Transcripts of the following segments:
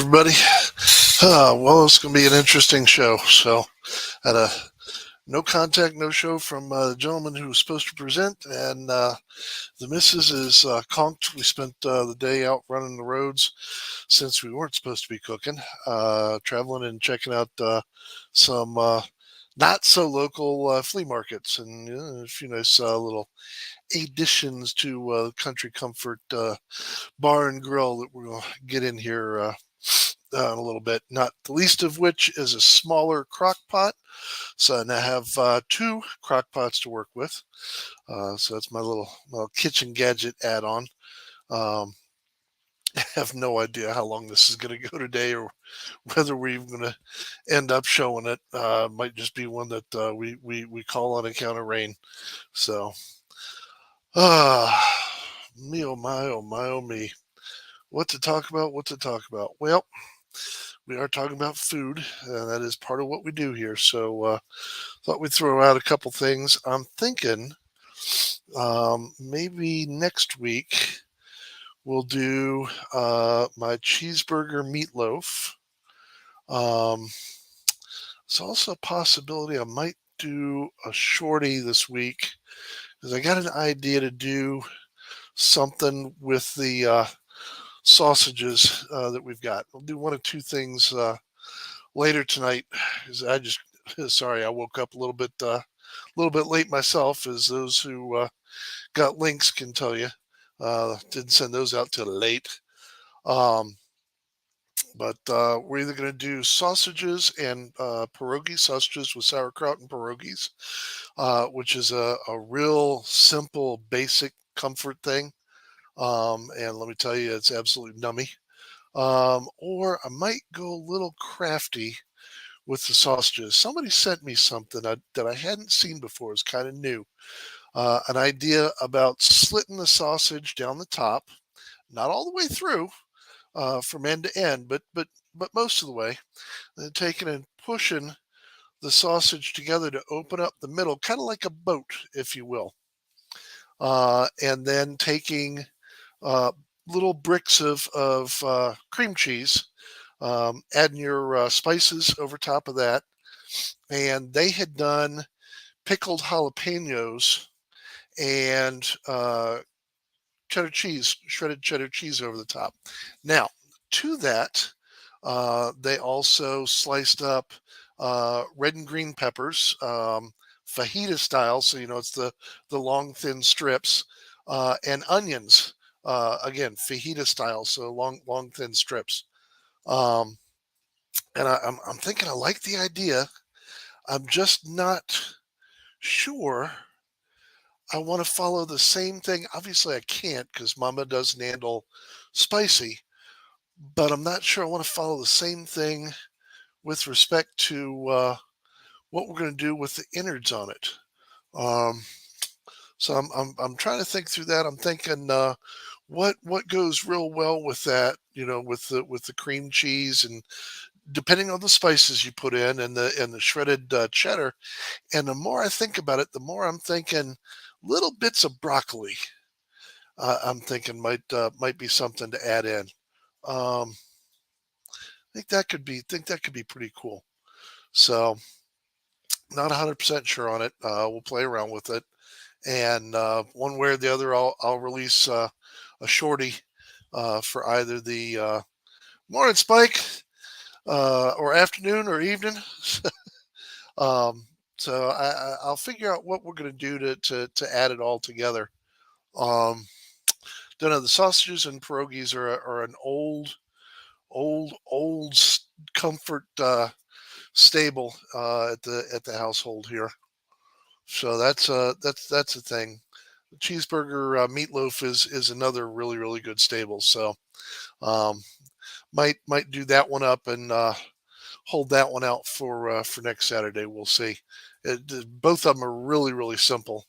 everybody. Well, it's going to be an interesting show. So, had a no contact, no show from the gentleman who was supposed to present, and the missus is conked. We spent the day out running the roads since we weren't supposed to be cooking, traveling and checking out some not so local flea markets and a few nice little additions to Country Comfort bar and grill that we're going to get in here in a little bit. Not the least of which is a smaller crock pot. So now I have two crock pots to work with. So that's my little kitchen gadget add-on. I have no idea how long this is going to go today, or whether we're even going to end up showing it. Might just be one that we call on account of rain. So, me oh my oh my oh me. What to talk about? What to talk about? Well, we are talking about food, and that is part of what we do here. So, thought we'd throw out a couple things. I'm thinking maybe next week we'll do my cheeseburger meatloaf. It's also a possibility I might do a shorty this week because I got an idea to do something with the sausages that we've got. We'll do one of two things later tonight. Is I just sorry I woke up a little bit late myself, as those who got links can tell you. Didn't send those out till late. Um, but we're either going to do sausages and pierogi, sausages with sauerkraut and pierogies, which is a real simple, basic comfort thing. And let me tell you, it's absolutely nummy. Or I might go a little crafty with the sausages. Somebody sent me something that I hadn't seen before. It's kind of new. An idea about slitting the sausage down the top, not all the way through, from end to end, but most of the way, and then taking and pushing the sausage together to open up the middle, kind of like a boat, if you will. And then taking uh, little bricks of cream cheese, adding your spices over top of that. And they had done pickled jalapenos and cheddar cheese, shredded cheddar cheese over the top. Now, to that, they also sliced up red and green peppers, fajita style, so it's the long thin strips, and onions. Again, fajita style, so long thin strips. Um, and I'm thinking I like the idea. I'm just not sure I want to follow the same thing. Obviously, I can't because Mama doesn't handle spicy, but I'm not sure I want to follow the same thing with respect to what we're going to do with the innards on it. Um, so I'm trying to think through that. I'm thinking what goes real well with that, with the cream cheese, and depending on the spices you put in, and the shredded cheddar. And the more I think about it, the more I'm thinking little bits of broccoli. I'm thinking might be something to add in. Um, think that could be pretty cool. So, not 100% sure on it. We'll play around with it, and one way or the other, I'll release a shorty for either the morning spike or afternoon or evening. um, so I'll figure out what we're going to do to add it all together. Um, don't know. The sausages and pierogies are an old comfort stable at the household here. So that's a thing. Cheeseburger meatloaf is another really good stable. So um, might do that one up and hold that one out for next Saturday. We'll see. Both of them are really simple.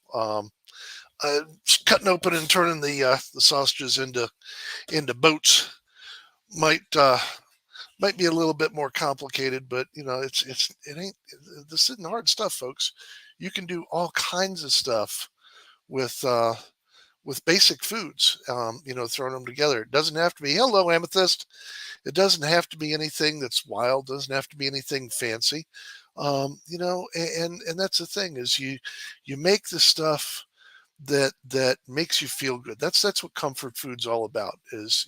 Cutting open and turning the sausages into boats might might be a little bit more complicated, but it ain't this isn't hard stuff, folks. You can do all kinds of stuff with with basic foods, throwing them together. It doesn't have to be, hello, amethyst. It doesn't have to be anything that's wild, doesn't have to be anything fancy. And that's the thing is you make the stuff that makes you feel good. That's what comfort food's all about is,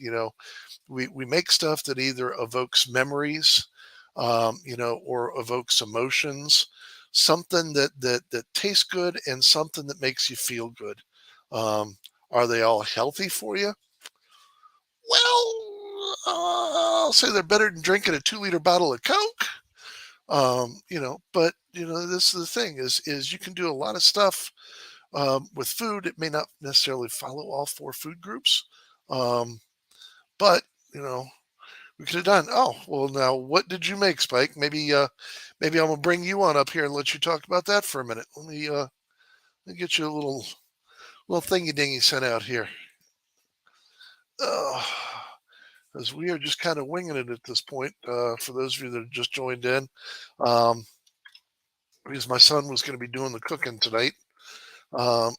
we make stuff that either evokes memories, or evokes emotions, something that tastes good and something that makes you feel good. Are they all healthy for you? Well, I'll say they're better than drinking a 2-liter bottle of Coke. But this is the thing is you can do a lot of stuff with food. It may not necessarily follow all 4 food groups, um, but you know we could have done. Oh well, now what did you make, Spike? Maybe I'm gonna bring you on up here and let you talk about that for a minute. Let me get you a little thingy dingy sent out here. Uh, as we are just kind of winging it at this point. For those of you that have just joined in, um, because my son was going to be doing the cooking tonight. Um,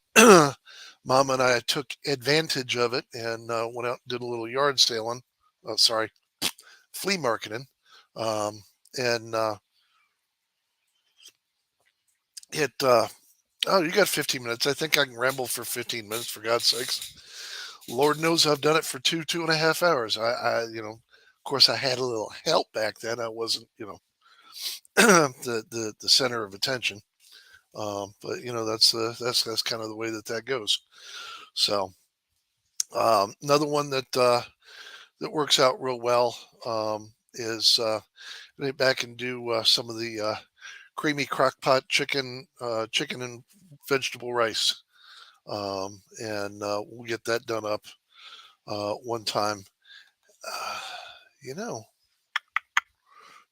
Mom and I took advantage of it and went out and did a little yard sailing. Sorry, flea marketing. And it. Oh, you got 15 minutes. I think I can ramble for 15 minutes. For God's sakes, Lord knows I've done it for 2.5 hours. Of course, I had a little help back then. I wasn't, the center of attention. But that's kind of the way that goes. So another one that works out real well is get back and do some of the creamy crock pot chicken and vegetable rice, and we'll get that done up one time. Uh, you know,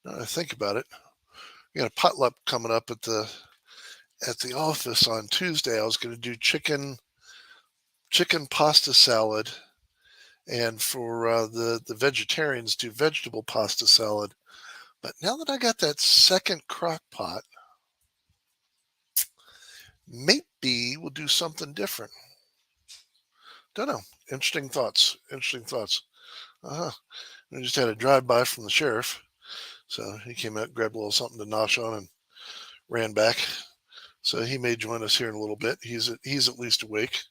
now that I think about it, we got a potluck coming up at the office on Tuesday. I was going to do chicken pasta salad, and for the vegetarians, do vegetable pasta salad. But now that I got that second crock pot, maybe we'll do something different. Don't know. Interesting thoughts. Interesting thoughts. Uh-huh. We just had a drive by from the sheriff. So he came out, grabbed a little something to nosh on, and ran back. So he may join us here in a little bit. He's at least awake.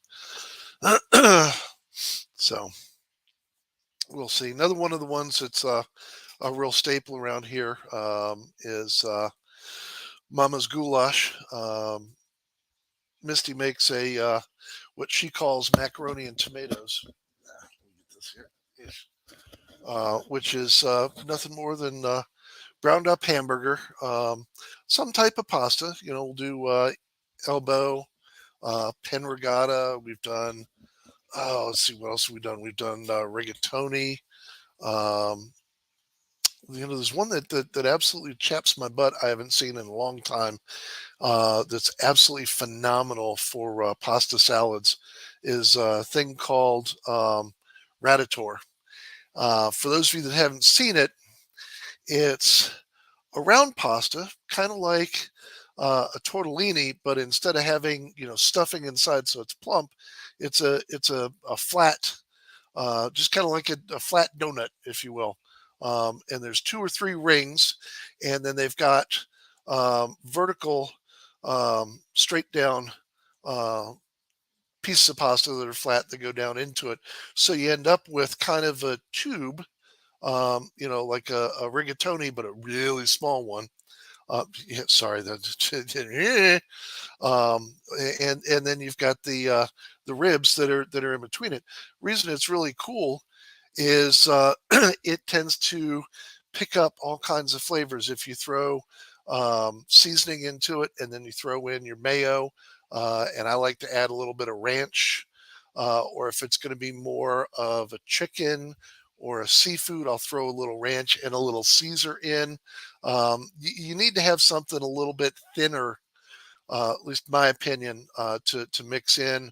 So we'll see. Another one of the ones that's a real staple around here is Mama's goulash. Misty makes a what she calls macaroni and tomatoes. Let me get this here. Which is nothing more than ground up hamburger, some type of pasta. We'll do elbow, pen regatta. We've done. Oh, let's see what else have we done. We've done rigatoni. Um, there's one that absolutely chaps my butt. I haven't seen in a long time. That's absolutely phenomenal for pasta salads. Is a thing called raditor. For those of you that haven't seen it, it's a round pasta, kind of like a tortellini, but instead of having stuffing inside, so it's plump, it's a flat, just kind of like a flat donut, if you will. And there's 2 or 3 rings, and then they've got vertical, straight down uh, pieces of pasta that are flat that go down into it. So you end up with kind of a tube, like a rigatoni, but a really small one. Yeah, sorry, that. And then you've got the ribs that are in between it. Reason it's really cool is it tends to pick up all kinds of flavors if you throw seasoning into it, and then you throw in your mayo. And I like to add a little bit of ranch, or if it's going to be more of a chicken or a seafood, I'll throw a little ranch and a little Caesar in. You need to have something a little bit thinner, at least my opinion, to mix in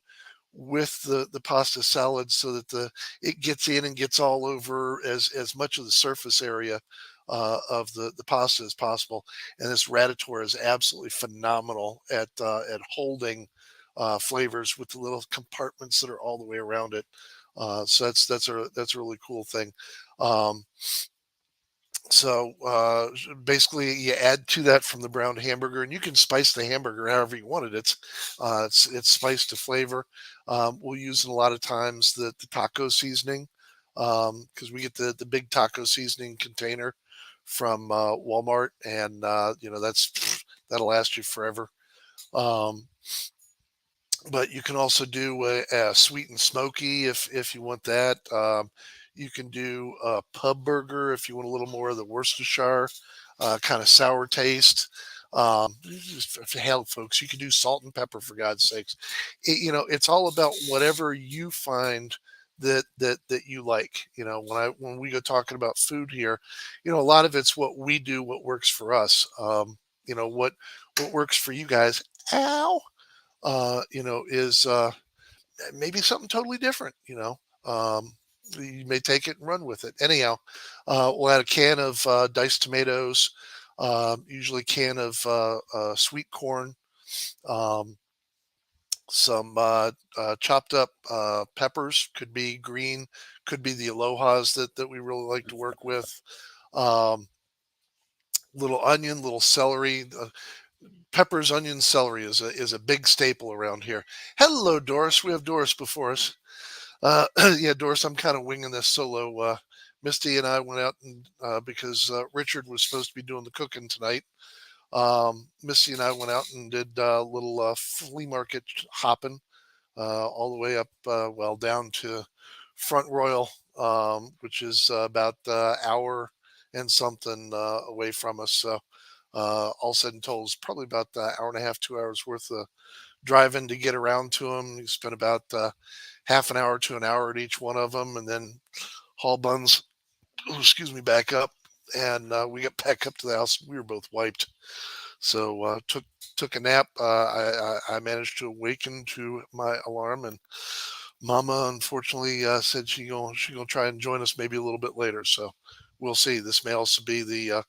with the pasta salad, so that it gets in and gets all over as much of the surface area of the pasta as possible. And this raditor is absolutely phenomenal at holding flavors with the little compartments that are all the way around it. So that's a really cool thing. Um, so basically, you add to that from the brown hamburger, and you can spice the hamburger however you want it. It's spiced to flavor. We'll use it a lot of times the taco seasoning, because we get the big taco seasoning container from Walmart, and that'll last you forever. Um, but you can also do a sweet and smoky if you want that. You can do a pub burger if you want a little more of the Worcestershire kind of sour taste. Hell, folks, you can do salt and pepper for God's sakes. It's all about whatever you find that you like. When we go talking about food here, a lot of it's what we do, what works for us. What works for you guys. Ow is maybe something totally different. You may take it and run with it. Anyhow, we'll add a can of diced tomatoes, usually a can of sweet corn, um, some chopped up peppers, could be green, could be the alohas that we really like to work with. Um, Little onion, little celery. Peppers, onion, celery is a big staple around here. Hello, Doris. We have Doris before us. Yeah, Doris, I'm kind of winging this solo. Misty and I went out and because Richard was supposed to be doing the cooking tonight. Misty and I went out and did a little flea market hopping all the way up, well, down to Front Royal, which is about hour and something away from us. So all said and told, it's probably about an hour and a half, 2 hours worth of driving to get around to them. You spend about half an hour to an hour at each one of them, and then haul buns, excuse me, back up. And we got back up to the house. We were both wiped. So took a nap. I managed to awaken to my alarm, and Mama unfortunately said she gonna try and join us maybe a little bit later. So we'll see. This may also be the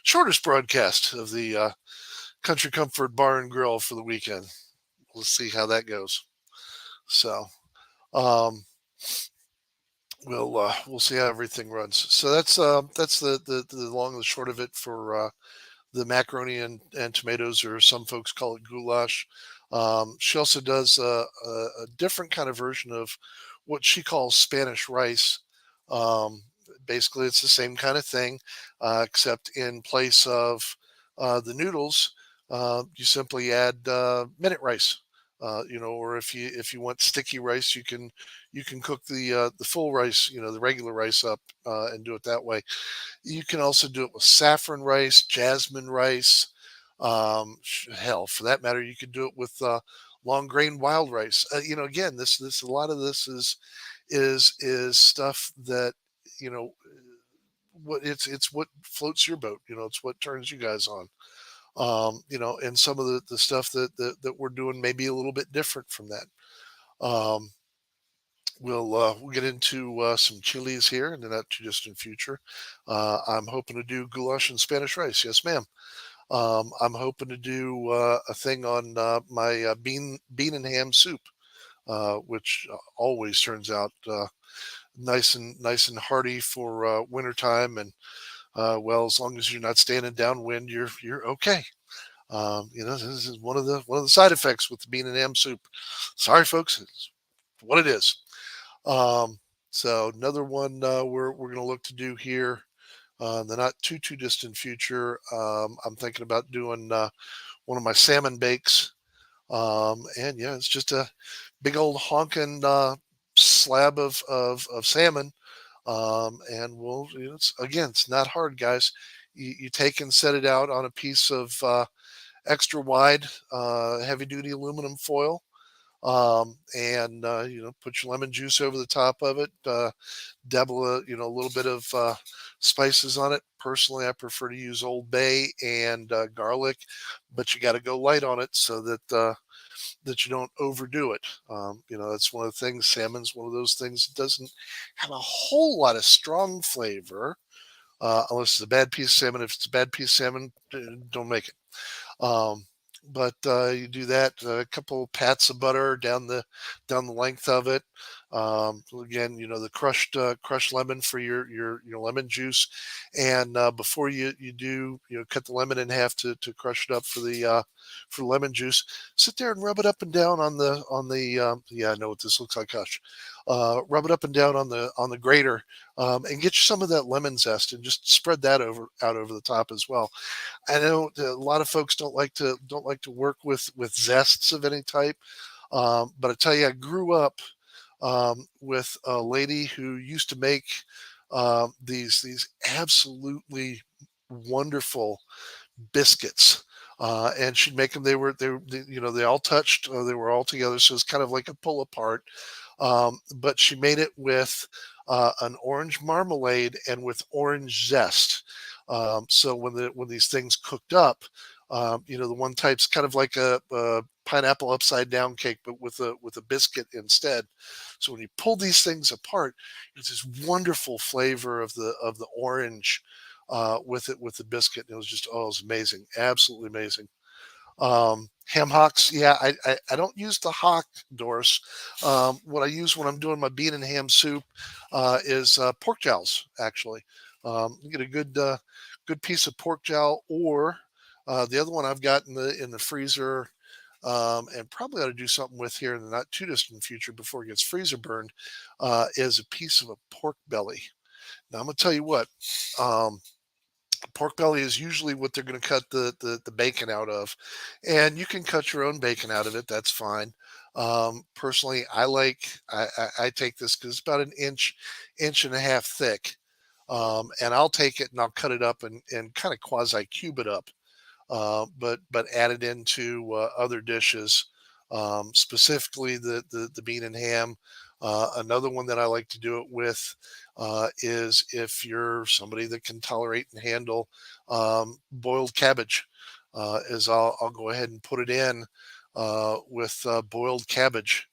shortest broadcast of the Country Comfort Bar and Grill for the weekend. We'll see how that goes. So um, we'll see how everything runs. So that's the long and the short of it for the macaroni and tomatoes, or some folks call it goulash. She also does a different kind of version of what she calls Spanish rice. Um, Basically, it's the same kind of thing, except in place of the noodles, you simply add minute rice. Or if you want sticky rice, you can cook the full rice, the regular rice up, and do it that way. You can also do it with saffron rice, jasmine rice. Hell, for that matter, you could do it with long grain wild rice. Again, this a lot of this is stuff that you know what it's what floats your boat. It's what turns you guys on. And some of the stuff that we're doing may be a little bit different from that. Um, we'll get into some chilies here in the not too distant future. I'm hoping to do goulash and Spanish rice. Yes, ma'am. I'm hoping to do a thing on my bean and ham soup, which always turns out nice and hearty for wintertime. And well, as long as you're not standing downwind, you're okay. This is one of the side effects with the bean and ham soup. Sorry, folks, it's what it is. Um, so another one we're going to look to do here in the not too distant future. I'm thinking about doing one of my salmon bakes, and yeah, it's just a big old honking slab of salmon. And it's not hard, guys. You take and set it out on a piece of extra wide heavy duty aluminum foil, and put your lemon juice over the top of it, dabble a little bit of spices on it. Personally, I prefer to use Old Bay and garlic, but you got to go light on it so that you don't overdo it. That's one of the things. Salmon's one of those things that doesn't have a whole lot of strong flavor, unless it's a bad piece of salmon. If it's a bad piece of salmon, don't make it. But you do that, a couple pats of butter down the length of it. Again, the crushed lemon for your lemon juice, and before you do cut the lemon in half to crush it up for the lemon juice. Sit there and rub it up and down on the yeah, I know what this looks like. Gosh, rub it up and down on the grater, and get you some of that lemon zest, and just spread that out over the top as well. I know a lot of folks don't like to work with zests of any type, but I tell you, I grew up with a lady who used to make these absolutely wonderful biscuits. And she'd make them. They all touched. They were all together, so it's kind of like a pull apart. But she made it with an orange marmalade and with orange zest. So when these things cooked up, the one type's kind of like a pineapple upside down cake, but with a biscuit instead. So when you pull these things apart, it's this wonderful flavor of the orange with the biscuit. And it was just, it was amazing, absolutely amazing. Ham hocks, yeah, I don't use the hock, Doris. What I use when I'm doing my bean and ham soup is pork jowls. Actually, you get a good piece of pork jowl, or the other one I've got in the freezer, and probably ought to do something with here in the not too distant future before it gets freezer burned, is a piece of a pork belly. Now I'm gonna tell you what. Pork belly is usually what they're going to cut the bacon out of, and you can cut your own bacon out of it. That's fine. Personally, I take this because it's about an inch and a half thick, and I'll take it and I'll cut it up and kind of quasi cube it up, but add it into other dishes, specifically the bean and ham. Another one that I like to do it with is if you're somebody that can tolerate and handle boiled cabbage, is I'll go ahead and put it in with boiled cabbage,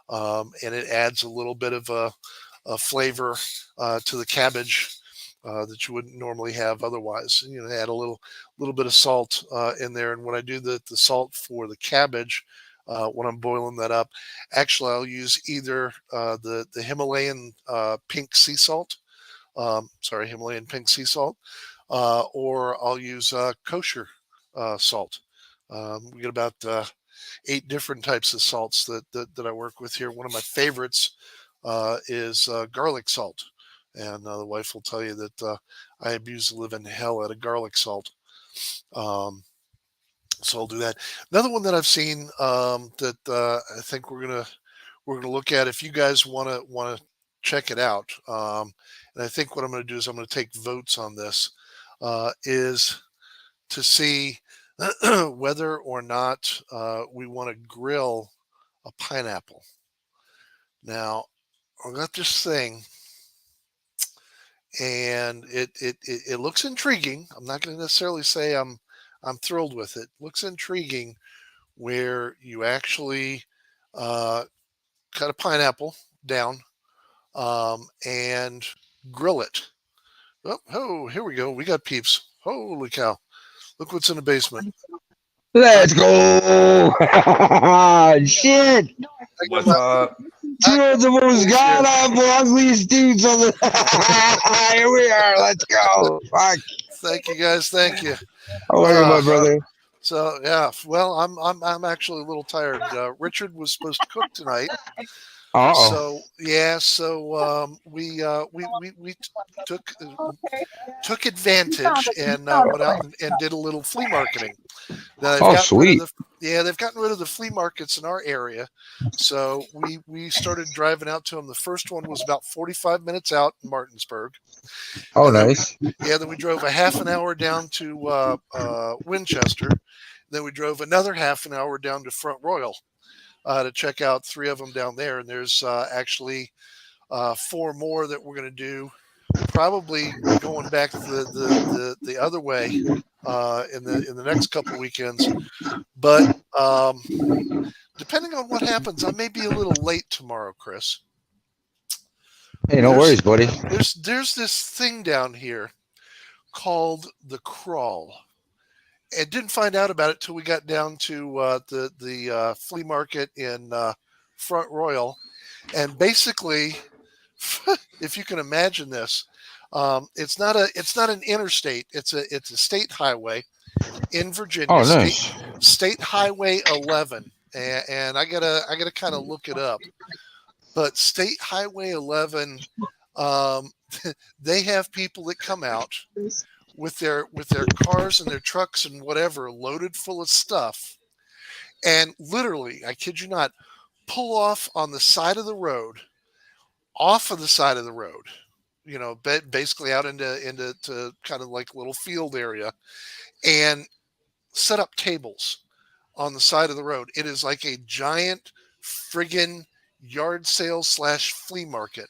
and it adds a little bit of a flavor to the cabbage that you wouldn't normally have otherwise. Add a little bit of salt in there. And when I do the salt for the cabbage, when I'm boiling that up, actually I'll use either the Himalayan pink sea salt. Himalayan pink sea salt, or I'll use kosher salt. We get about 8 different types of salts that I work with here. One of my favorites is garlic salt. And the wife will tell you that I abuse the living hell out of garlic salt. So I'll do that. Another one that I've seen that I think we're gonna look at, if you guys wanna check it out. And I think what I'm gonna do is I'm gonna take votes on this. Is to see whether or not we want to grill a pineapple. Now, I got this thing, and it looks intriguing. I'm not going to necessarily say I'm thrilled with it. It looks intriguing, where you actually uh, cut a pineapple down, and grill it. Oh, here we go. We got peeps. Holy cow! Look what's in the basement. Let's go! Shit! What's up? Two of the most god awful, ugliest dudes on the. Here we are. Let's go. Fuck. Thank you, guys. Thank you. How are you, my brother? So yeah, well, I'm actually a little tired. Richard was supposed to cook tonight, Uh-oh. so yeah, so we took advantage and went out and did a little flea marketing. Now they've Oh, gotten rid of sweet. they've gotten rid of the flea markets in our area, so we started driving out to them. The first one was about 45 minutes out in Martinsburg, Oh, and then nice. then we drove a half an hour down to Winchester. Then we drove another half an hour down to Front Royal to check out 3 of them down there. And there's actually 4 more that we're going to do, probably going back the other way in the next couple weekends. But depending on what happens, I may be a little late tomorrow, Chris. Hey, no worries, buddy. There's this thing down here called the crawl, and didn't find out about it till we got down to the flea market in Front Royal, and basically, if you can imagine this, it's not an interstate. It's a state highway in Virginia, Oh, nice. State Highway 11, and I gotta kind of look it up. But State Highway 11, um, they have people that come out with their cars and their trucks and whatever loaded full of stuff, and literally, I kid you not, pull off on the side of the road, off of the side of the road. Basically out into to kind of like little field area, and set up tables on the side of the road. It is like a giant friggin' yard sale slash flea market.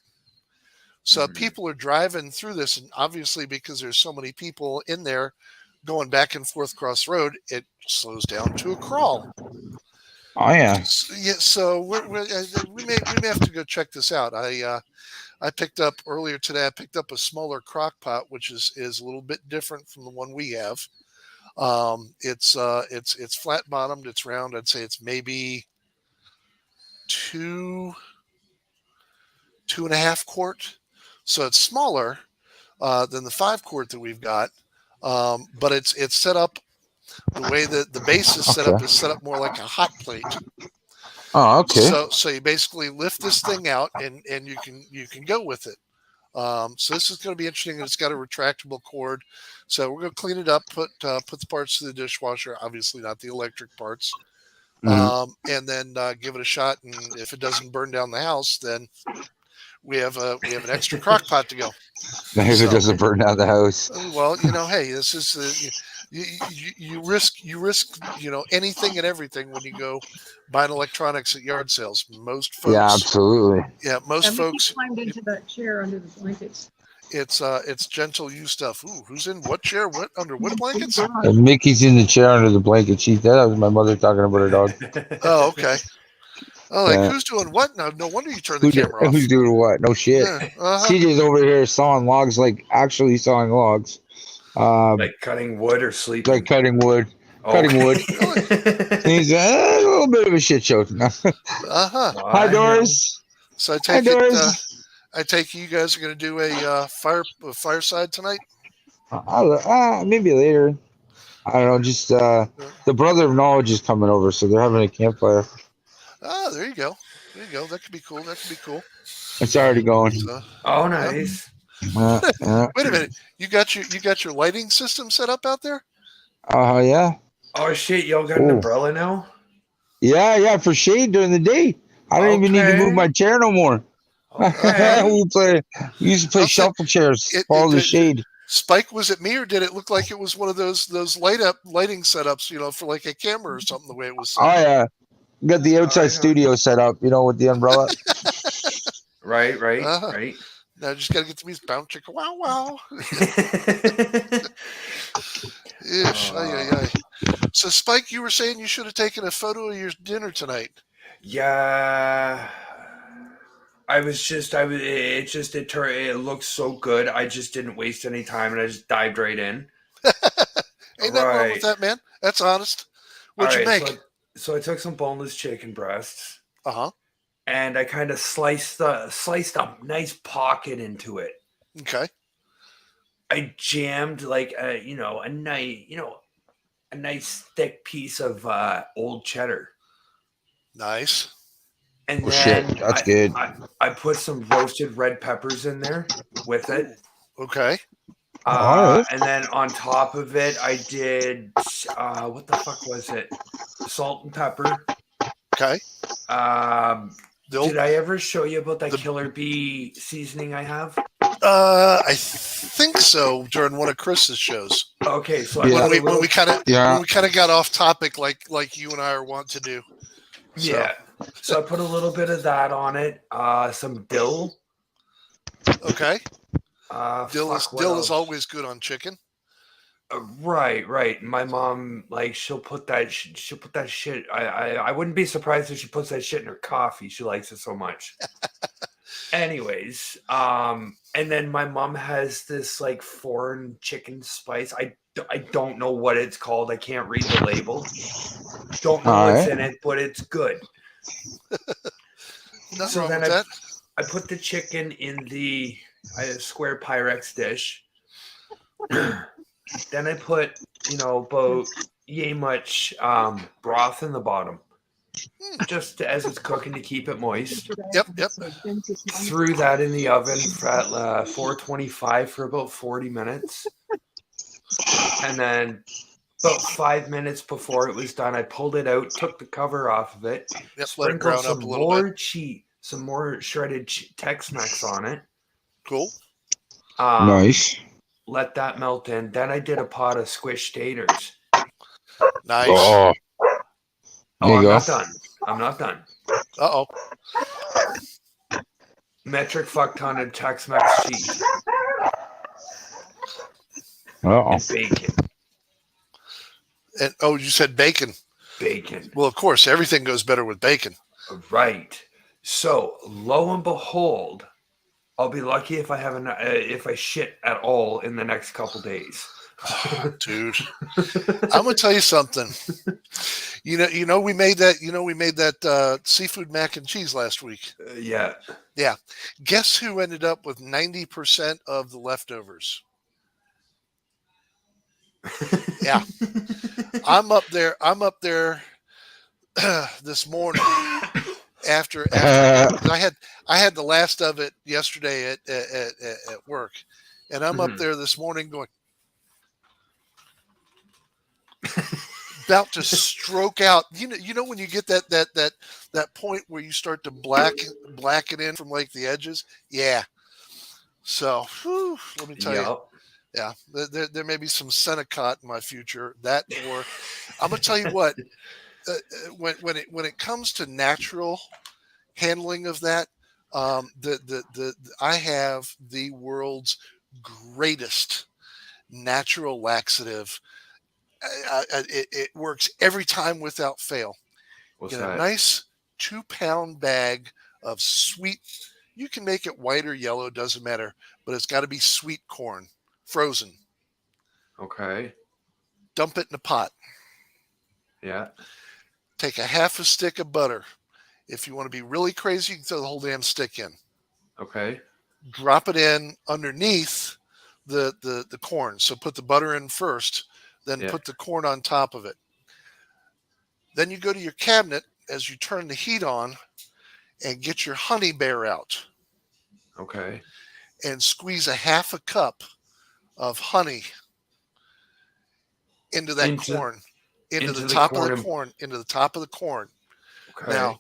So Mhm. people are driving through this, and obviously because there's so many people in there going back and forth across the road, it slows down to a crawl. Oh, yeah. Yeah, so we may have to go check this out. I picked up earlier today. I picked up a smaller crock pot, which is a little bit different from the one we have. It's flat bottomed. It's round. I'd say it's maybe two 2.5 quart. So it's smaller than the 5 quart that we've got. But it's set up the way that the base is set up Okay. is set up more like a hot plate. Oh, okay. So you basically lift this thing out, and you can go with it. So this is going to be interesting. It's got a retractable cord. So we're going to clean it up, put the parts to the dishwasher, obviously not the electric parts, and then give it a shot. And if it doesn't burn down the house, then we have an extra crock pot to go. If it doesn't burn down the house. Well, hey, this is you risk anything and everything when you go buying electronics at yard sales. Most folks, Yeah, absolutely. most And folks, Mickey climbed into that chair under the blankets. it's gentle use stuff. Ooh, who's in what chair? What under what blankets? And Mickey's in the chair under the blanket. That was my mother talking about her dog. Oh, okay. Oh, like Yeah. who's doing what now? No wonder you turned the Who's, camera off. who's doing what? No shit. Uh-huh. CJ's over here sawing logs, like actually sawing logs. Like cutting wood or sleeping? Like cutting wood. Oh. Cutting wood. He's a little bit of a shit show. Uh-huh. Hi, Doris. So I Hi, take it. Doris. I take you guys are going to do a fireside tonight. Maybe later. I don't know. Just the brother of knowledge is coming over, so they're having a campfire. Ah, there you go. There you go. That could be cool. That could be cool. It's already going. So, Oh, nice. wait a minute. You got your lighting system set up out there? Yeah. Oh shit! Y'all got an Ooh. umbrella now? Yeah, for shade during the day. I don't even need to move my chair no more. Okay. we used to play I'll say- shuffle chairs, follow the shade. Spike, was it me or did it look like it was one of those lighting setups, for like a camera or something? The way it was set Oh up? yeah, got the outside yeah. studio set up, with the umbrella. Right. Uh-huh. Now I just got to get the music. Bounce, chicka, wow, wow. Ish. Ay, ay, ay. So, Spike, you were saying you should have taken a photo of your dinner tonight. Yeah. It looked so good. I just didn't waste any time, and I just dived right in. Ain't nothing wrong with that, man. That's honest. What'd you make? So I took some boneless chicken breasts, Uh-huh. and I kind of sliced a nice pocket into it. Okay. I jammed like a nice thick piece of old cheddar. Nice. And Oh, then shit, that's good. I put some roasted red peppers in there with it. Okay. Alright. And then on top of it, I did what the fuck was it? Salt and pepper. Okay. Did I ever show you about that Killer Bee seasoning I have? I think so during one of Chris's shows. Okay, so when we kind of Yeah. got off topic, like you and I are wont to do. Yeah. So I put a little bit of that on it. Some dill. Okay. Dill else? is always good on chicken. Right. My mom, she'll put that shit. I wouldn't be surprised if she puts that shit in her coffee. She likes it so much. Anyways, and then my mom has this foreign chicken spice. I don't know what it's called. I can't read the label. Don't know All what's right. in it, but it's good. Nothing So wrong then with that. I put the chicken in the square Pyrex dish. Then I put, about yay much broth in the bottom, just as it's cooking to keep it moist. Yep. Threw that in the oven at 425 for about 40 minutes. And then about 5 minutes before it was done, I pulled it out, took the cover off of it, Yep. Let it sprinkled brown some up a little bit. more cheese, some more shredded Tex-Mex on it. Cool. Nice. Let that melt in. Then I did a pot of squished taters. Nice. Oh, there you I'm go. not done. I'm not done. Uh-oh. Metric fuck ton of Tex-Mex cheese Uh-oh. and bacon. And you said bacon. Bacon. Well, of course, everything goes better with bacon. Right. So lo and behold, I'll be lucky if I have if I shit at all in the next couple days. Dude, I'm gonna tell you something. We made that seafood mac and cheese last week. Yeah. Guess who ended up with 90% of the leftovers? Yeah. I'm up there this morning after I had the last of it yesterday at work, and I'm up there this morning going about to stroke out. You know when you get that point where you start to blacken in from like the edges. Yeah. So let me tell you. Yeah, there may be some Senecott in my future. That, or I'm gonna tell you what. When it comes to natural handling of that, I have the world's greatest natural laxative. It works every time without fail. What's Get that? a nice 2-pound bag of sweet. You can make it white or yellow, doesn't matter, but it's got to be sweet corn, frozen. Okay. Dump it in a pot. Yeah. Take a half a stick of butter. If you want to be really crazy, you can throw the whole damn stick in. Okay. Drop it in underneath the corn. So put the butter in first, then put the corn on top of it. Then you go to your cabinet as you turn the heat on and get your honey bear out. Okay. And squeeze a half a cup of honey into that corn, into the top of the corn, into the top of the corn. Okay. Now,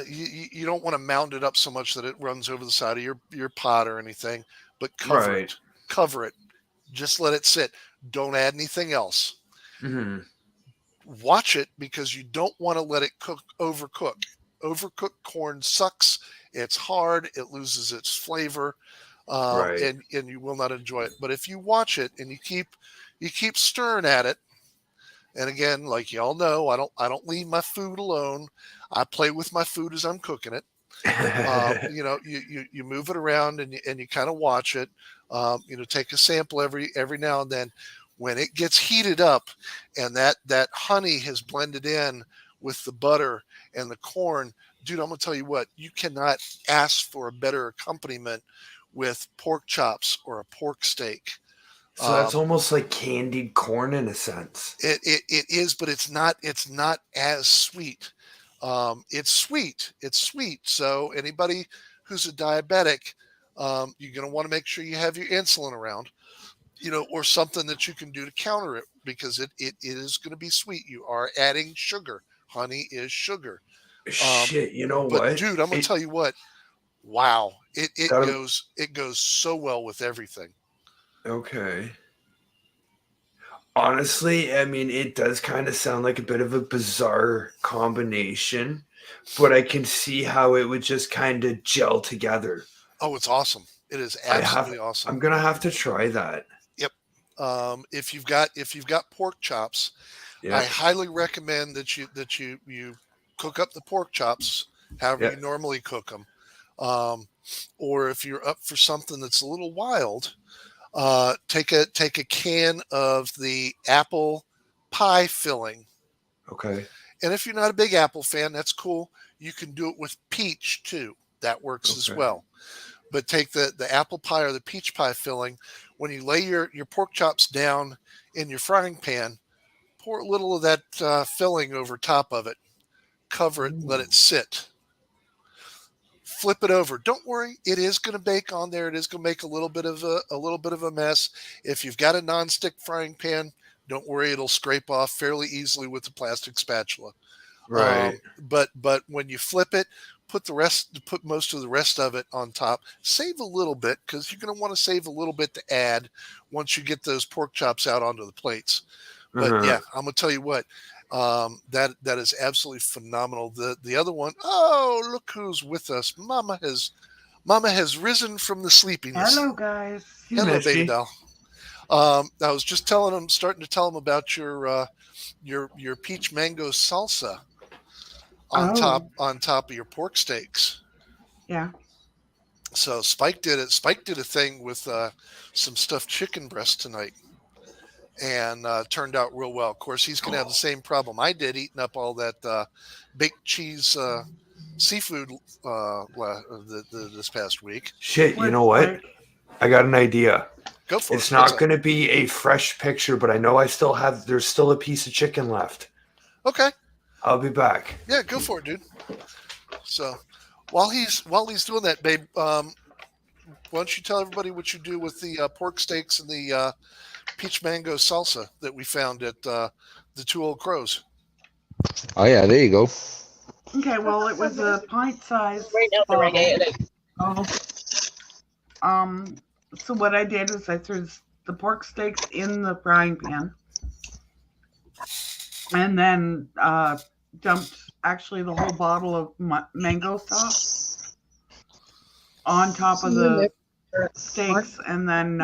you don't want to mound it up so much that it runs over the side of your pot or anything, but cover it. Cover it. Just let it sit. Don't add anything else. Mm-hmm. Watch it because you don't want to let it overcook. Overcooked corn sucks. It's hard. It loses its flavor, and you will not enjoy it. But if you watch it and you keep stirring at it, and again, like y'all know, I don't leave my food alone. I play with my food as I'm cooking it. You move it around and you kind of watch it. Take a sample every now and then. When it gets heated up and that honey has blended in with the butter and the corn, dude, I'm gonna tell you what, you cannot ask for a better accompaniment with pork chops or a pork steak. So that's almost like candied corn in a sense. It is, but it's not as sweet. It's sweet. It's sweet. So anybody who's a diabetic, you're going to want to make sure you have your insulin around, or something that you can do to counter it because it is going to be sweet. You are adding sugar. Honey is sugar. Shit, you know but what? Dude, I'm going to tell you what. Wow. It goes so well with everything. Okay. Honestly, I mean, it does kind of sound like a bit of a bizarre combination, but I can see how it would just kind of gel together. Oh, it's awesome. It is absolutely awesome. I'm gonna have to try that. Yep. If you've got pork chops, I highly recommend that you cook up the pork chops however you normally cook them. Or if you're up for something that's a little wild, Take a can of the apple pie filling. Okay. And if you're not a big apple fan, that's cool. You can do it with peach too. That works as Okay. well. But take the apple pie or the peach pie filling. When you lay your pork chops down in your frying pan, pour a little of that filling over top of it. Cover it, let it sit. Flip it over. Don't worry, it is going to bake on there. It is going to make a little bit of a mess. If you've got a nonstick frying pan, don't worry, it'll scrape off fairly easily with the plastic spatula. Right. But when you flip it, put most of the rest of it on top. Save a little bit because you're going to want to save a little bit to add once you get those pork chops out onto the plates. But yeah, I'm gonna tell you what, that is absolutely phenomenal. The other one, oh look who's with us! Mama has risen from the sleepiness. Hello, guys. Hello, missed baby you. doll. I was just starting to tell him about your peach mango salsa on top of your pork steaks. Yeah. So Spike did it. Spike did a thing with some stuffed chicken breast tonight, and turned out real well. Of course, he's going to have the same problem I did, eating up all that baked cheese seafood this past week. Shit, you know what? I got an idea. Go for it. It's not going to be a fresh picture, but I know there's still a piece of chicken left. Okay. I'll be back. Yeah, go for it, dude. So while he's doing that, babe, why don't you tell everybody what you do with the pork steaks and the peach mango salsa that we found at the Two Old Crows? Oh yeah, there you go. Okay, well, it was a pint-sized Right now, the reggae. bottle. So what I did was I threw the pork steaks in the frying pan, and then dumped actually the whole bottle of mango sauce on top of the steaks, and then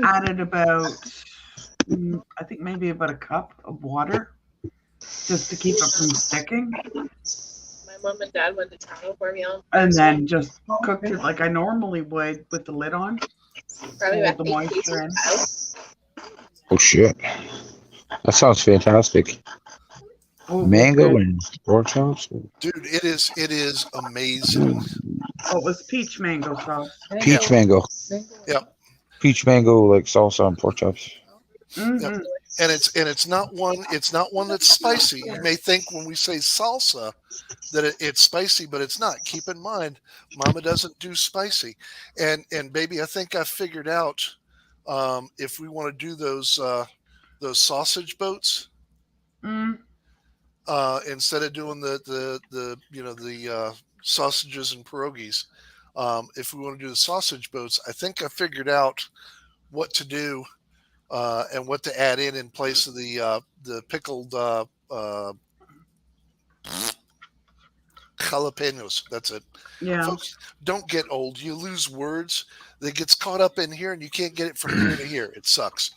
added about, I think maybe about a cup of water just to keep it from sticking. My mom and dad went to Toronto for me on. And then just cooked it like I normally would with the lid on. Probably Hold about the 8 moisture in. cases Oh shit, that sounds fantastic. Oh, Mango okay. and pork chops. Dude, it is amazing. Oh, it was peach mango sauce. Peach mango. Yep. Peach mango like salsa and pork chops. Mm-hmm. And it's not one that's spicy. You may think when we say salsa that it's spicy, but it's not. Keep in mind, Mama doesn't do spicy. And baby, I think I figured out if we want to do those sausage boats instead of doing the sausages and pierogies. If we want to do the sausage boats, I think I figured out what to do. And what to add in place of the pickled jalapenos. That's it. Yeah. Folks, don't get old. You lose words. That gets caught up in here, and you can't get it from here to here. It sucks.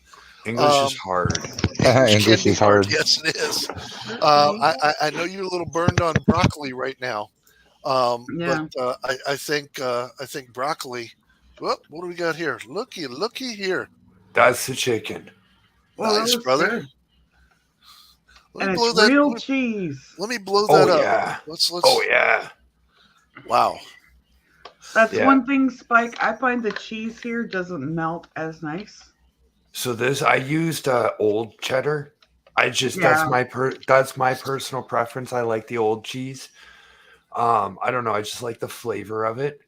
English is hard. English can is be hard. Yes, it is. I know you're a little burned on broccoli right now, Yeah. but I think broccoli. Well, what do we got here? Looky here. That's the chicken. Well, Nice, that was brother. good. Let And me blow it's that. real cheese. Let me blow that up. Yeah. Let's. Oh yeah. Wow. That's Yeah. one thing, Spike. I find the cheese here doesn't melt as nice. So I used old cheddar. That's my personal preference. I like the old cheese. I don't know. I just like the flavor of it.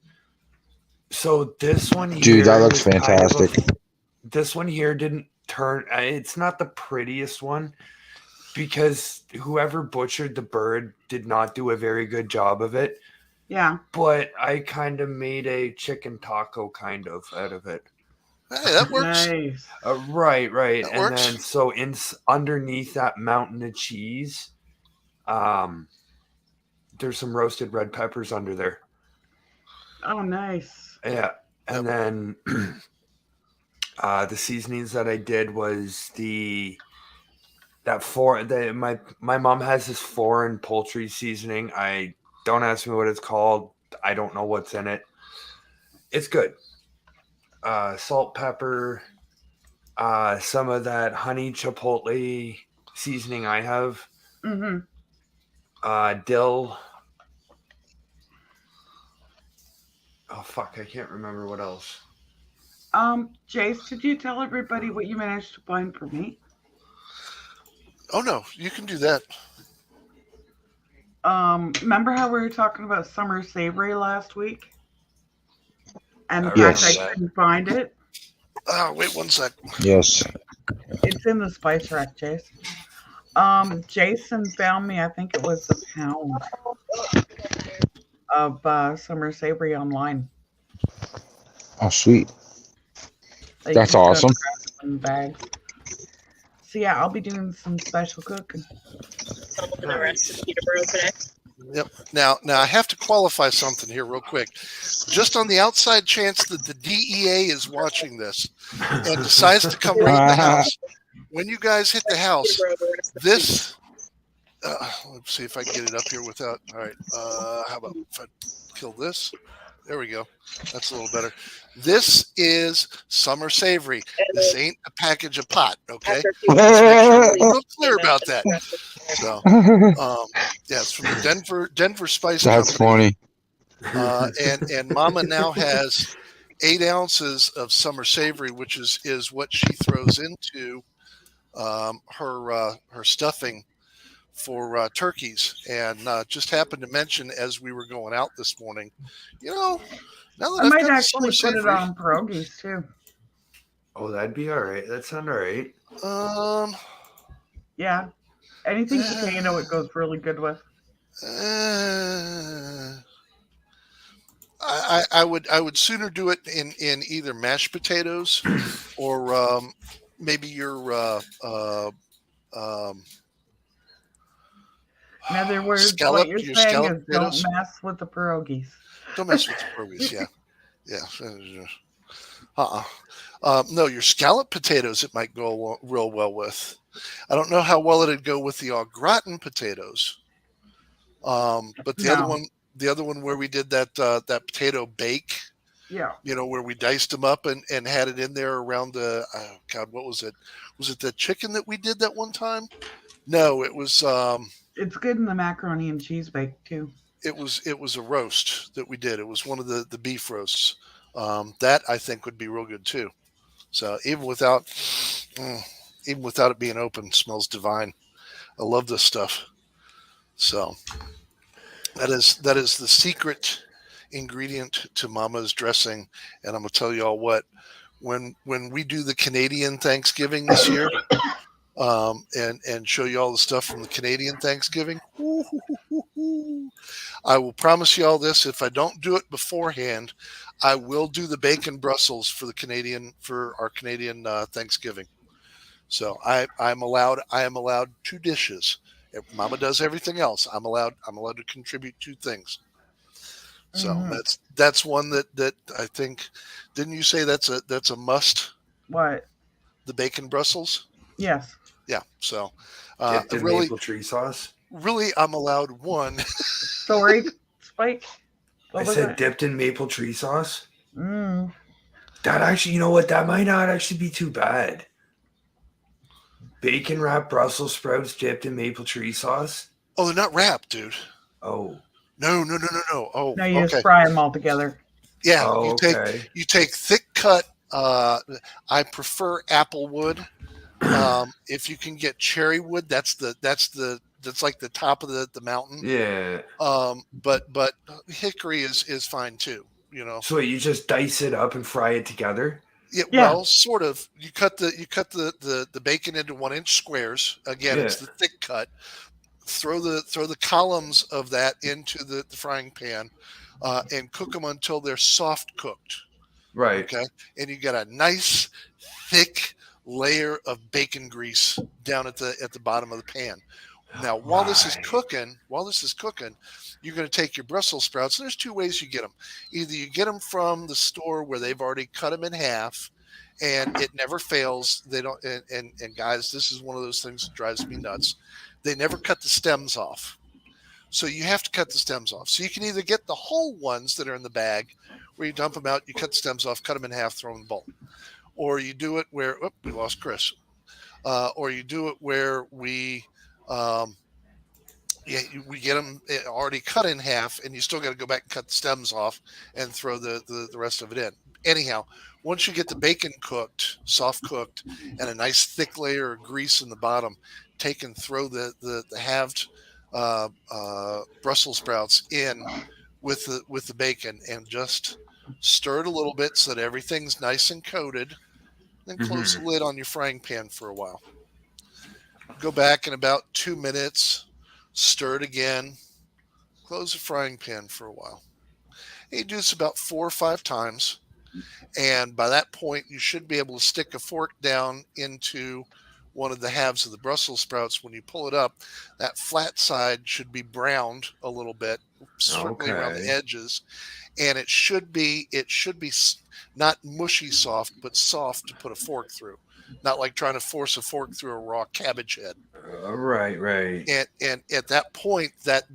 So this one here, Dude, that looks is kind of fantastic. this one here didn't turn. It's not the prettiest one because whoever butchered the bird did not do a very good job of it. Yeah. But I kind of made a chicken taco kind of out of it. Hey, that works. Nice. Right. That And works. then so underneath that mountain of cheese, there's some roasted red peppers under there. Oh, nice. Yeah. And then the seasonings that I did was my mom has this foreign poultry seasoning. Don't ask me what it's called. I don't know what's in it. It's good. salt, pepper, some of that honey chipotle seasoning I have, Mm-hmm. dill. Oh fuck, I can't remember what else. Jace, did you tell everybody what you managed to find for me? Oh no, you can do that. Remember how we were talking about summer savory last week? And the I fact Yes. I couldn't find it? Wait 1 sec. Yes. It's in the spice rack, Jace. Jason found me, I think it was a pound of summer savory online. Oh, sweet. That you That's can awesome. grab in bags. So yeah, I'll be doing some special cooking. I'm looking at rest in Peterborough today. Yep. Now I have to qualify something here real quick. Just on the outside chance that the DEA is watching this and decides to come raid the house, when you guys hit the house, Peterborough, the rest of this. Let's see if I can get it up here without. All right. How about if I kill this? There we go. That's a little better. This is summer savory. This ain't a package of pot. Okay. after a few Let's make sure we're weeks, real clear about that. the rest of the- So, yeah, it's from the Denver Spice That's Company. funny. And Mama now has 8 ounces of summer savory, which is what she throws into her stuffing for turkeys. And just happened to mention as we were going out this morning, now that I I've might got actually summer put it savory, on pierogies too. Oh, that'd be all right. That sound all right. Yeah. Anything potato it goes really good with. I would sooner do it in either mashed potatoes or maybe your In other words, scallop, what you're your saying scallop is don't potatoes. mess with the pierogies. Don't mess with the pierogies. Yeah. No, your scallop potatoes it might go real well with. I don't know how well it'd go with the au gratin potatoes. But the other one where we did that potato bake, Yeah. where we diced them up and had it in there around the God, what was it? Was it the chicken that we did that one time? No, it was It's good in the macaroni and cheese bake too. it was a roast that we did. It was one of the beef roasts. That I think would be real good too. So even without it being open, smells divine. I love this stuff. So that is the secret ingredient to Mama's dressing. And I'm gonna tell you all what, when we do the Canadian Thanksgiving this year, and show you all the stuff from the Canadian Thanksgiving, I will promise you all this: if I don't do it beforehand, I will do the bacon Brussels for our Canadian Thanksgiving. So I am allowed 2 dishes. If Mama does everything else, I'm allowed to contribute 2 things. So that's one that I think. Didn't you say that's a must? What? The bacon Brussels. Yes. Yeah. So Dipped in really, maple tree sauce. I'm allowed 1. Sorry, Spike. I said dipped in maple tree sauce. Mm. That actually, you know what? That might not actually be too bad. Bacon wrapped Brussels sprouts dipped in maple tree sauce. Oh, they're not wrapped, dude. Oh. No. Oh, No, you okay. just fry them all together. Yeah, Oh, you take thick cut. I prefer apple wood. If you can get cherry wood, that's like the top of the mountain. Yeah. But hickory is fine too. So you just dice it up and fry it together. Yeah, Yeah. well, sort of. You cut the bacon into 1-inch squares. Again, it's the thick cut. Throw the columns of that into the frying pan, and cook them until they're soft cooked. Right. Okay, and you got a nice thick layer of bacon grease down at the bottom of the pan. Now, while this is cooking, you're going to take your Brussels sprouts. And there's 2 ways you get them. Either you get them from the store where they've already cut them in half, and it never fails. They don't. And guys, this is one of those things that drives me nuts. They never cut the stems off, so you have to cut the stems off. So you can either get the whole ones that are in the bag, where you dump them out, you cut the stems off, cut them in half, throw them in the bowl. Or you do it where, we lost Chris. Or you do it where um, we get them already cut in half, and you still got to go back and cut the stems off and throw the rest of it in. Anyhow, once you get the bacon cooked, soft cooked, and a nice thick layer of grease in the bottom, take and throw the halved Brussels sprouts in with the bacon, and just stir it a little bit so that everything's nice and coated. Then close the lid on your frying pan for a while. Go back in about 2 minutes, stir it again, close the frying pan for a while. And you do this about 4 or 5 times. And by that point, you should be able to stick a fork down into one of the halves of the Brussels sprouts. When you pull it up, that flat side should be browned a little bit, certainly around the edges. And it should be not mushy soft, but soft to put a fork through. Not like trying to force a fork through a raw cabbage head. Right. And at that point, that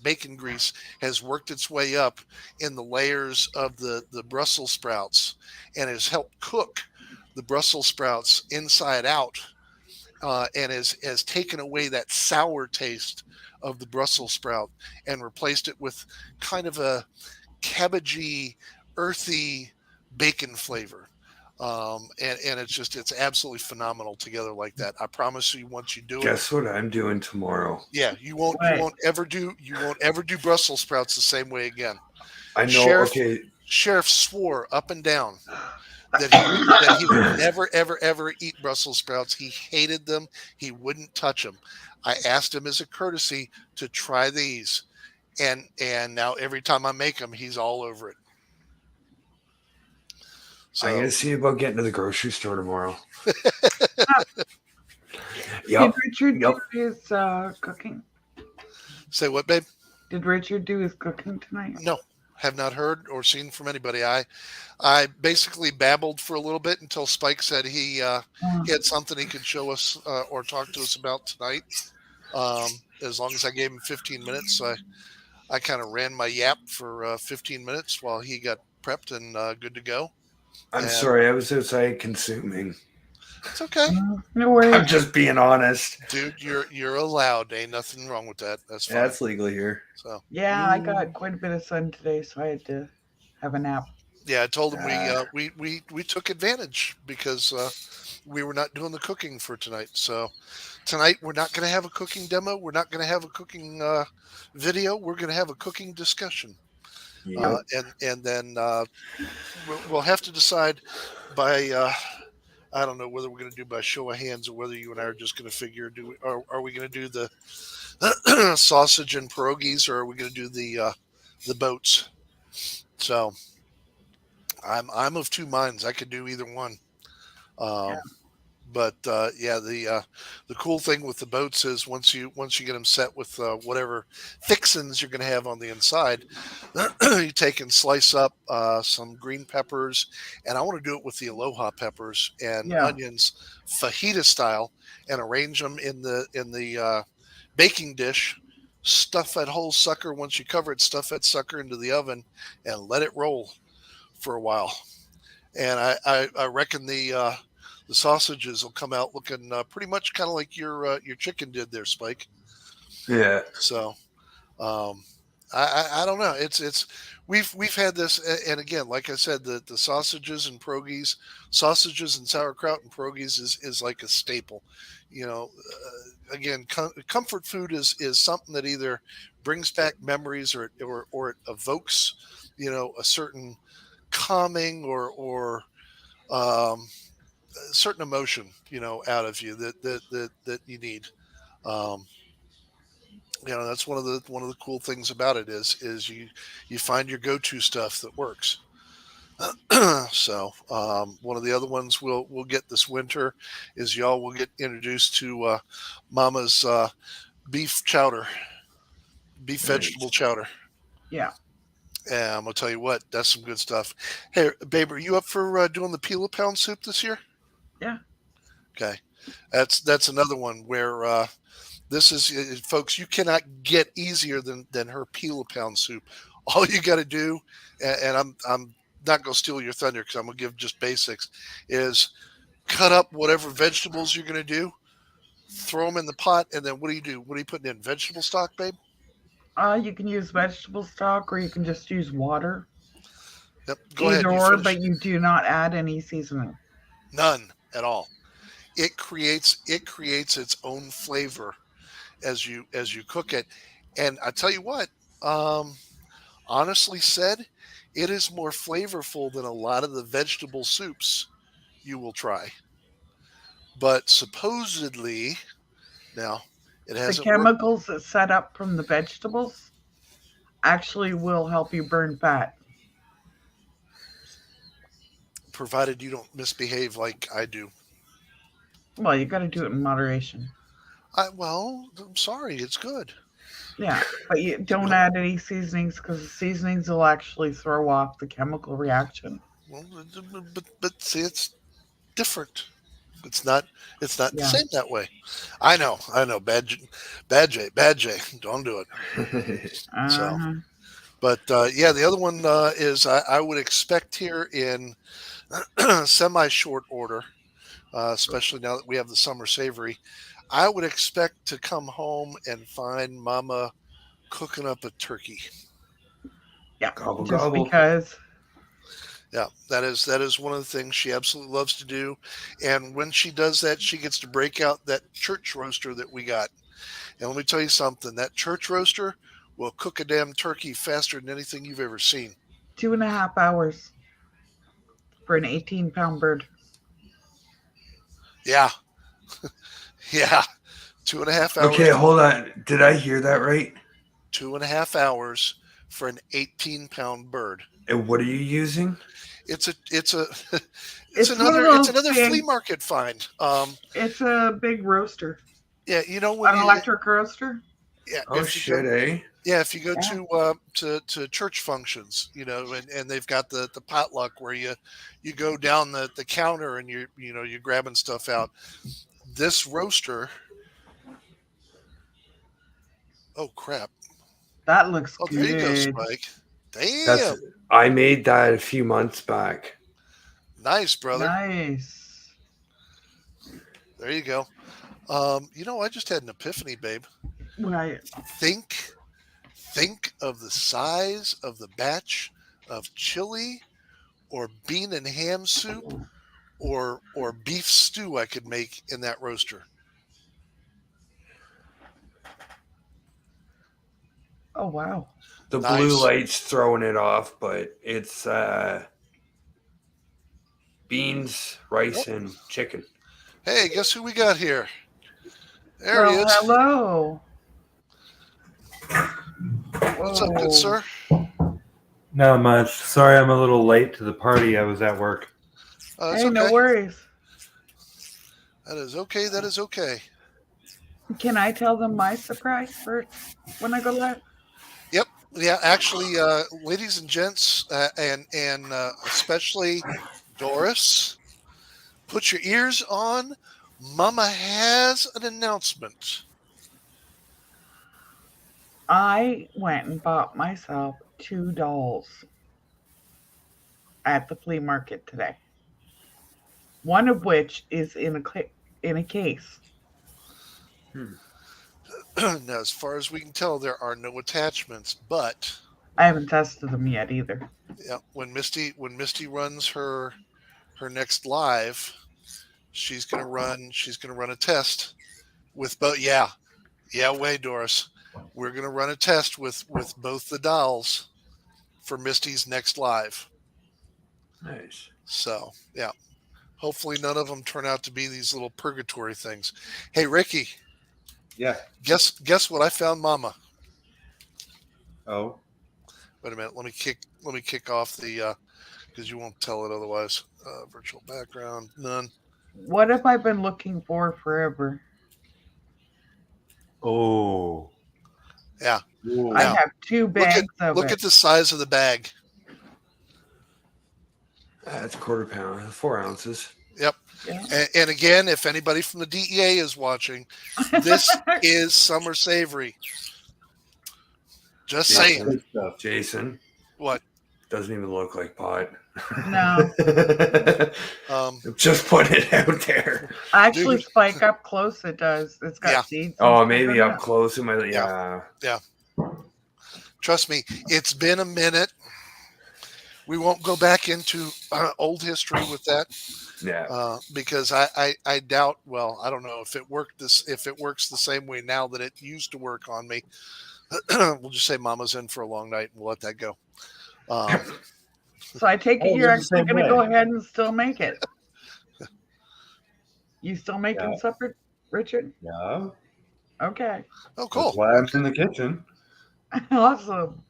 bacon grease has worked its way up in the layers of the Brussels sprouts, and has helped cook the Brussels sprouts inside out, and has taken away that sour taste of the Brussels sprout and replaced it with kind of a cabbagey, earthy bacon flavor. And it's absolutely phenomenal together like that. I promise you, once you do it. Guess what I'm doing tomorrow? Yeah, you won't ever do Brussels sprouts the same way again. I know. Sheriff swore up and down that he would never ever eat Brussels sprouts. He hated them. He wouldn't touch them. I asked him as a courtesy to try these, and now every time I make them, he's all over it. So, I'm gonna see about getting to the grocery store tomorrow. Did Richard do his cooking? Say what, babe? Did Richard do his cooking tonight? No, have not heard or seen from anybody. I basically babbled for a little bit until Spike said he had something he could show us or talk to us about tonight. As long as I gave him 15 minutes, so I kind of ran my yap for 15 minutes while he got prepped and good to go. I'm sorry, I was outside consuming. It's okay. No worries. I'm just being honest. Dude, you're allowed. Ain't nothing wrong with that. That's fine. Yeah, that's legal here. So yeah, I got quite a bit of sun today, so I had to have a nap. Yeah, I told him we took advantage because we were not doing the cooking for tonight. So tonight we're not going to have a cooking demo. We're not going to have a cooking video. We're going to have a cooking discussion. Yep. And then we'll have to decide by I don't know whether we're going to do by show of hands or whether you and I are just going to figure are we going to do the sausage and pierogies, or are we going to do the boats? So I'm of two minds. I could do either one. But the cool thing with the boats is once you get them set with whatever fixins you're going to have on the inside, you take and slice up some green peppers, and I want to do it with the aloha peppers and onions, fajita style, and arrange them in the baking dish. Stuff that whole sucker. Once you cover it, stuff that sucker into the oven and let it roll for a while. And I reckon the sausages will come out looking pretty much kind of like your chicken did there, Spike. Yeah. So I don't know. It's we've had this, and again, like I said, the sausages and pierogies, sausages and sauerkraut and pierogies is like a staple. You know, again, comfort food is something that either brings back memories or it evokes, a certain calming or certain emotion, out of you that you need. That's one of the cool things about it is you find your go-to stuff that works. So one of the other ones we'll get this winter is y'all will get introduced to Mama's beef chowder, vegetable chowder. Yeah. And I'm gonna tell you what, that's some good stuff. Hey, babe, are you up for doing the peel-a-pound soup this year? Yeah. Okay, that's another one where this is, folks. You cannot get easier than her peel-a-pound soup. All you got to do, and I'm not going to steal your thunder because I'm going to give just basics, is cut up whatever vegetables you're going to do, throw them in the pot, and then what do you do? What are you putting in? Vegetable stock, babe? You can use vegetable stock or you can just use water. Yep. Go ahead. Either You or, finish. but you do not add any seasoning. None at all. It creates its own flavor as you cook it. And I tell you what, honestly said, it is more flavorful than a lot of the vegetable soups you will try. But supposedly, now it The hasn't worked, chemicals that set up from the vegetables actually will help you burn fat. provided you don't misbehave like I do. Well, you got to do it in moderation. Well, I'm sorry, it's good. Yeah, but you don't add any seasonings because the seasonings will actually throw off the chemical reaction. Well, but see, it's different. It's not the Yeah. same that way. I know. Bad J. Don't do it. So, Uh-huh. but yeah, the other one is I would expect here in semi-short order, especially now that we have the summer savory. I would expect to come home and find Mama cooking up a turkey. Yeah, Gobble, just gobble. because. Yeah, that is one of the things she absolutely loves to do. And when she does that, she gets to break out that church roaster that we got. And let me tell you something, that church roaster will cook a damn turkey faster than anything you've ever seen. 2.5 hours for an 18-pound bird. Yeah. Yeah. 2.5 hours. Okay, hold on. Did I hear that right? 2.5 hours for an 18-pound bird. And what are you using? It's It's another one of those flea big- market find. It's a big roaster, Yeah, you know when an electric roaster. yeah, Oh if you go, shit, eh? yeah, if you go Yeah. to church functions, and they've got the potluck where you go down the counter and you're grabbing stuff out. This roaster. Oh crap! That looks Oh, good. there you go, Spike. Damn, That's I made that a few months back. nice, brother. Nice. There you go. I just had an epiphany, babe. Right. Think of the size of the batch of chili or bean and ham soup or beef stew I could make in that roaster. Oh wow. The Nice. blue light's throwing it off, but it's beans, rice, and chicken. Hey, guess who we got here? There he Well, is. hello. What's up, good sir? Not much. Sorry I'm a little late to the party. I was at work. It's Hey, okay. no worries. That is okay. That is okay. Can I tell them my surprise first when I go live? Yep. Yeah. Actually, ladies and gents, and especially Doris, put your ears on. Mama has an announcement. I went and bought myself 2 dolls at the flea market today. One of which is in a case. Now, as far as we can tell, there are no attachments, but I haven't tested them yet either. yeah, when Misty runs her next live, she's gonna run a test with both. Yeah, wait, Doris, we're gonna run a test with both the dolls for Misty's next live. Nice. So yeah, hopefully none of them turn out to be these little purgatory things. Hey, Ricky. Yeah. Guess what I found, Mama. Oh. Wait a minute. Let me kick off the because you won't tell it otherwise. Virtual background, none. What have I been looking for forever? Oh. Yeah. Ooh. I Now, have 2 bags of Look it. at the size of the bag. That's a quarter pound, 4 ounces. Yep. Yeah. And again, if anybody from the DEA is watching, this is summer savory. Just Yeah. saying. Good stuff. Jason What? doesn't even look like pot. No. Just put it out there. Actually, Dude. Spike, up close it does. It's got Yeah. seeds. and Oh, stuff maybe in up it. close. It might. Yeah. Trust me, it's been a minute. We won't go back into old history with that Yeah. because I doubt. Well, I don't know if it works the same way now that it used to work on me. We'll just say Mama's in for a long night, and we'll let that go. So I take it Oh, you're they're the actually same going to way. go ahead and still make it. You still making Yeah. supper, Richard? Yeah. Okay. Oh, cool. That's why I'm in the kitchen. Awesome.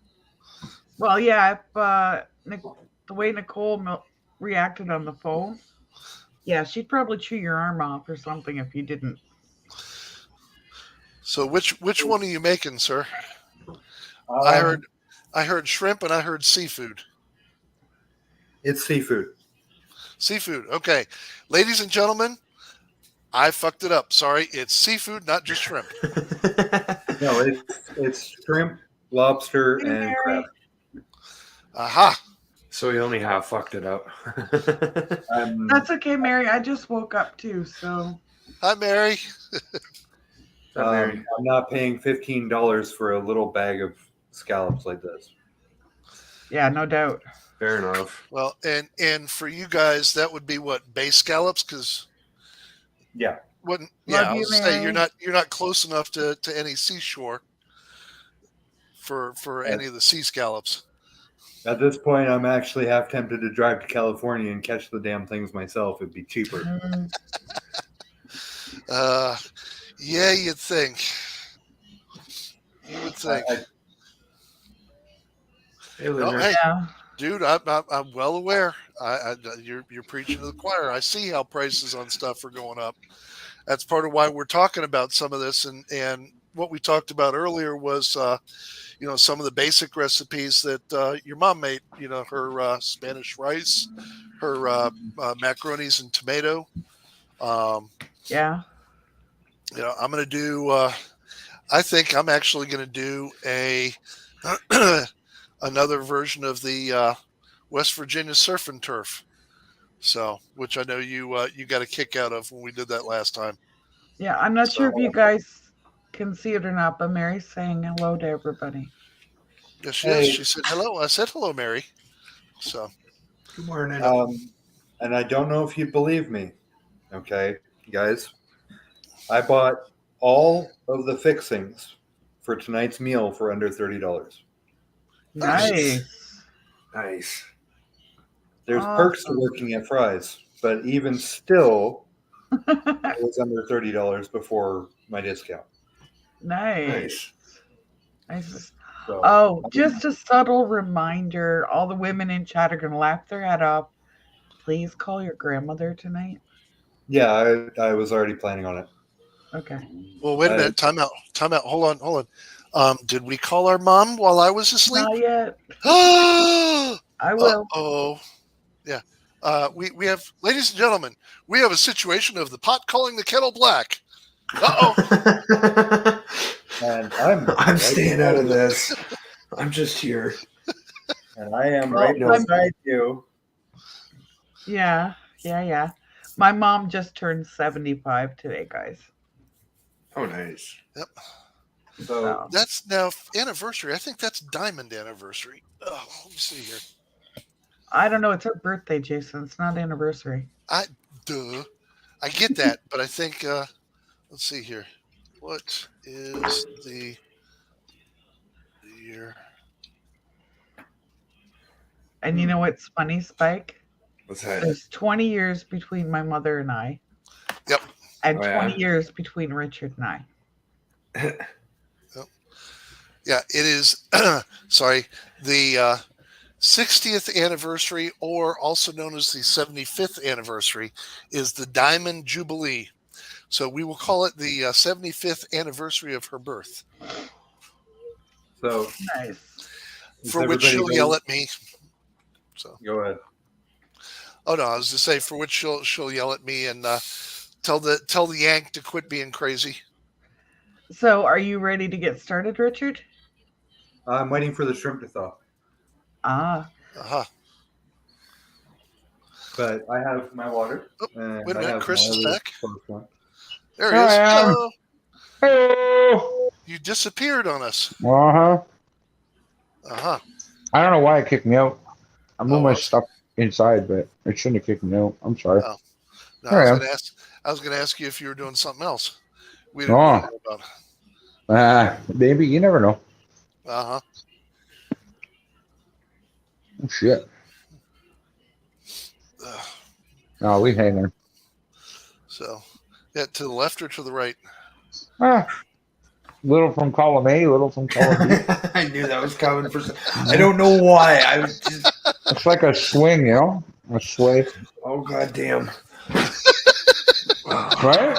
Well, yeah, if the way Nicole reacted on the phone, yeah, she'd probably chew your arm off or something if you didn't. So which one are you making, sir? I heard shrimp and I heard seafood. It's seafood. Seafood. Okay. Ladies and gentlemen, I fucked it up. Sorry. It's seafood, not just shrimp. No, it's shrimp, lobster, Hey, and Mary. crab. Aha. So you only half fucked it up. That's okay, Mary. I just woke up too, so. Hi, Mary. I'm not paying $15 for a little bag of scallops like this. Yeah, no doubt. Fair enough. Well, and for you guys, that would be what, bay scallops? Because Yeah. wouldn't Love I you, was gonna say Mary. you're not close enough to any seashore for any of the sea scallops. At this point, I'm actually half tempted to drive to California and catch the damn things myself. It'd be cheaper. Mm, Yeah, you'd think. You would think. Hey, No, Lunar. hey, yeah. dude, I'm well aware. You're preaching to the choir. I see how prices on stuff are going up. That's part of why we're talking about some of this. And what we talked about earlier was, some of the basic recipes that your mom made. Her Spanish rice, her macaronis and tomato. Yeah. I'm going to do. I think I'm actually going to do a another version of the West Virginia surf and turf. So, which I know you got a kick out of when we did that last time. Yeah, I'm not sure if you guys can see it or not, but Mary's saying hello to everybody. Yes, she is. She said hello. I said hello, Mary. So, Good morning. And I don't know if you believe me, okay, guys. I bought all of the fixings for tonight's meal for under $30. Nice. Nice. There's perks to working at Fry's, but even still, it was under $30 before my discount. Nice. Nice. So, Oh, just a subtle reminder, all the women in chat are going to laugh their head off. Please call your grandmother tonight. yeah, I was already planning on it. Okay. well, wait a minute. Time out. Hold on. Did we call our mom while I was asleep? Not yet. I will. Oh, yeah. We have, ladies and gentlemen, we have a situation of the pot calling the kettle black. And I'm staying out of this. I'm just here. And I am Well, right beside you. Yeah. My mom just turned 75 today, guys. Oh, nice. Yep. So That's now anniversary. I think that's diamond anniversary. Oh, let me see here. I don't know. It's her birthday, Jason. It's not anniversary. I get that, but I think let's see here. What is the year? And you know what's funny, Spike? What's that? There's 20 years between my mother and I. Yep. And Oh, yeah? 20 years between Richard and I. Yeah, it is. Sorry, the 60th anniversary, or also known as the 75th anniversary, is the Diamond Jubilee. So we will call it the 75th anniversary of her birth, So Nice. for which she'll yell at me. So Go ahead. oh no, I was to say for which she'll yell at me and tell the Yank to quit being crazy. So are you ready to get started, Richard? I'm waiting for the shrimp to thaw. Ah. Aha. But I have my water. Oh, And wait a I minute, have Chris my is other back. close one. There he Here is. I am. Hello. Hello. You disappeared on us. Uh-huh. Uh-huh. I don't know why it kicked me out. I moved my oops. stuff inside, but it shouldn't have kicked me out. I'm sorry. Oh. No, Here I am. I was gonna ask you if you were doing something else. We didn't know about. Maybe. You never know. Uh-huh. Oh, shit. Ugh. No, we hanging. So, yeah, to the left or to the right? Little from column A, little from column B. I knew that was coming for. I don't know why. I was just. It's like a swing, you know? A sway. Oh goddamn! Right?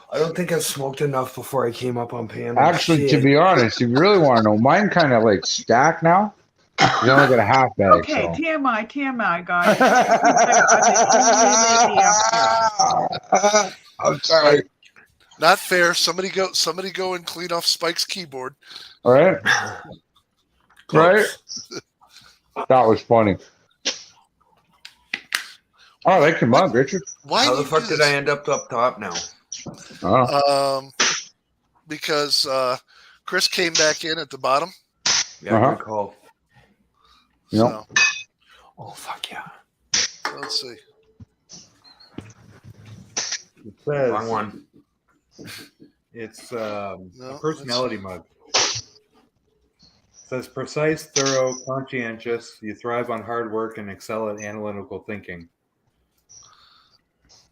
I don't think I smoked enough before I came up on panel. Actually, Shit. to be honest, if you really want to know, mine kind of like stack now. You only got a half bag. Okay, So. TMI, guys. Only lady up here. I'm sorry. Not fair. Somebody go and clean off Spike's keyboard. All right. Right? Close. That was funny. Oh, I like your mug, Richard. Why How do the you fuck do did this? I end up top now? Oh. Because Chris came back in at the bottom. Yeah, Uh-huh. good call. Yep. So, Oh fuck yeah! let's see. It says Wrong one. it's No, a personality mug. It says precise, thorough, conscientious. You thrive on hard work and excel at analytical thinking.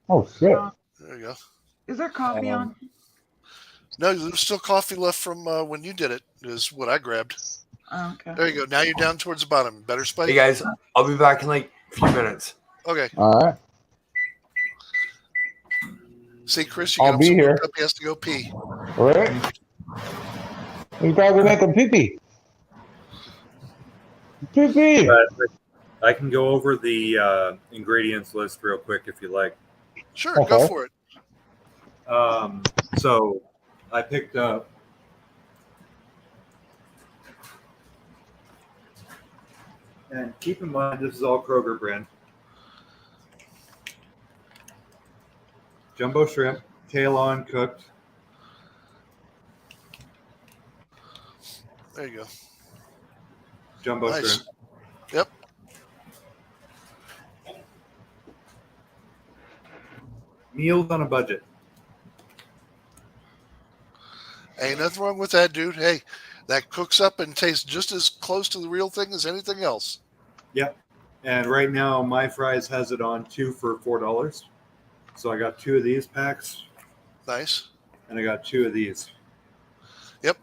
Oh, shit. There you go. Is there coffee on? No, there's still coffee left from when you did it. Is what I grabbed. Oh, okay. There you go. Now you're down towards the bottom. Better, Spike. Hey guys, I'll be back in like a few minutes. Okay. All right. See, Chris, you I'll got him be so here. worked up he has to go pee. All right. You gotta make a pee-pee. Pee-pee. But I can go over the ingredients list real quick if you like. Sure, go Okay. for it. So I picked up and keep in mind this is all Kroger brand. Jumbo shrimp, tail on cooked. There you go. Jumbo Nice. shrimp. Yep. Meals on a budget. Ain't nothing wrong with that, dude. Hey, that cooks up and tastes just as close to the real thing as anything else. Yep. And right now, My Fries has it on 2 for $4. So I got 2 of these packs, Nice. and I got 2 of these. Yep.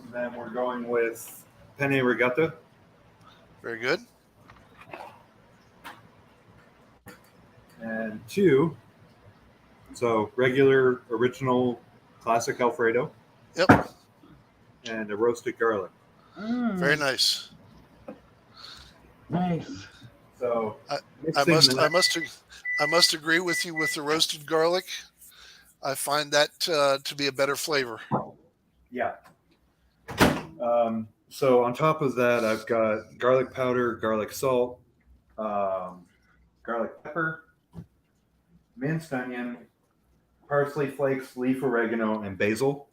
And then we're going with penne regatta. Very good. And 2. So regular, original, classic Alfredo. Yep. And a roasted garlic. Very nice. Nice. So I mixing must agree with you with the roasted garlic. I find that to be a better flavor. Yeah. So on top of that, I've got garlic powder, garlic salt, garlic pepper, minced onion, parsley flakes, leaf oregano, and basil.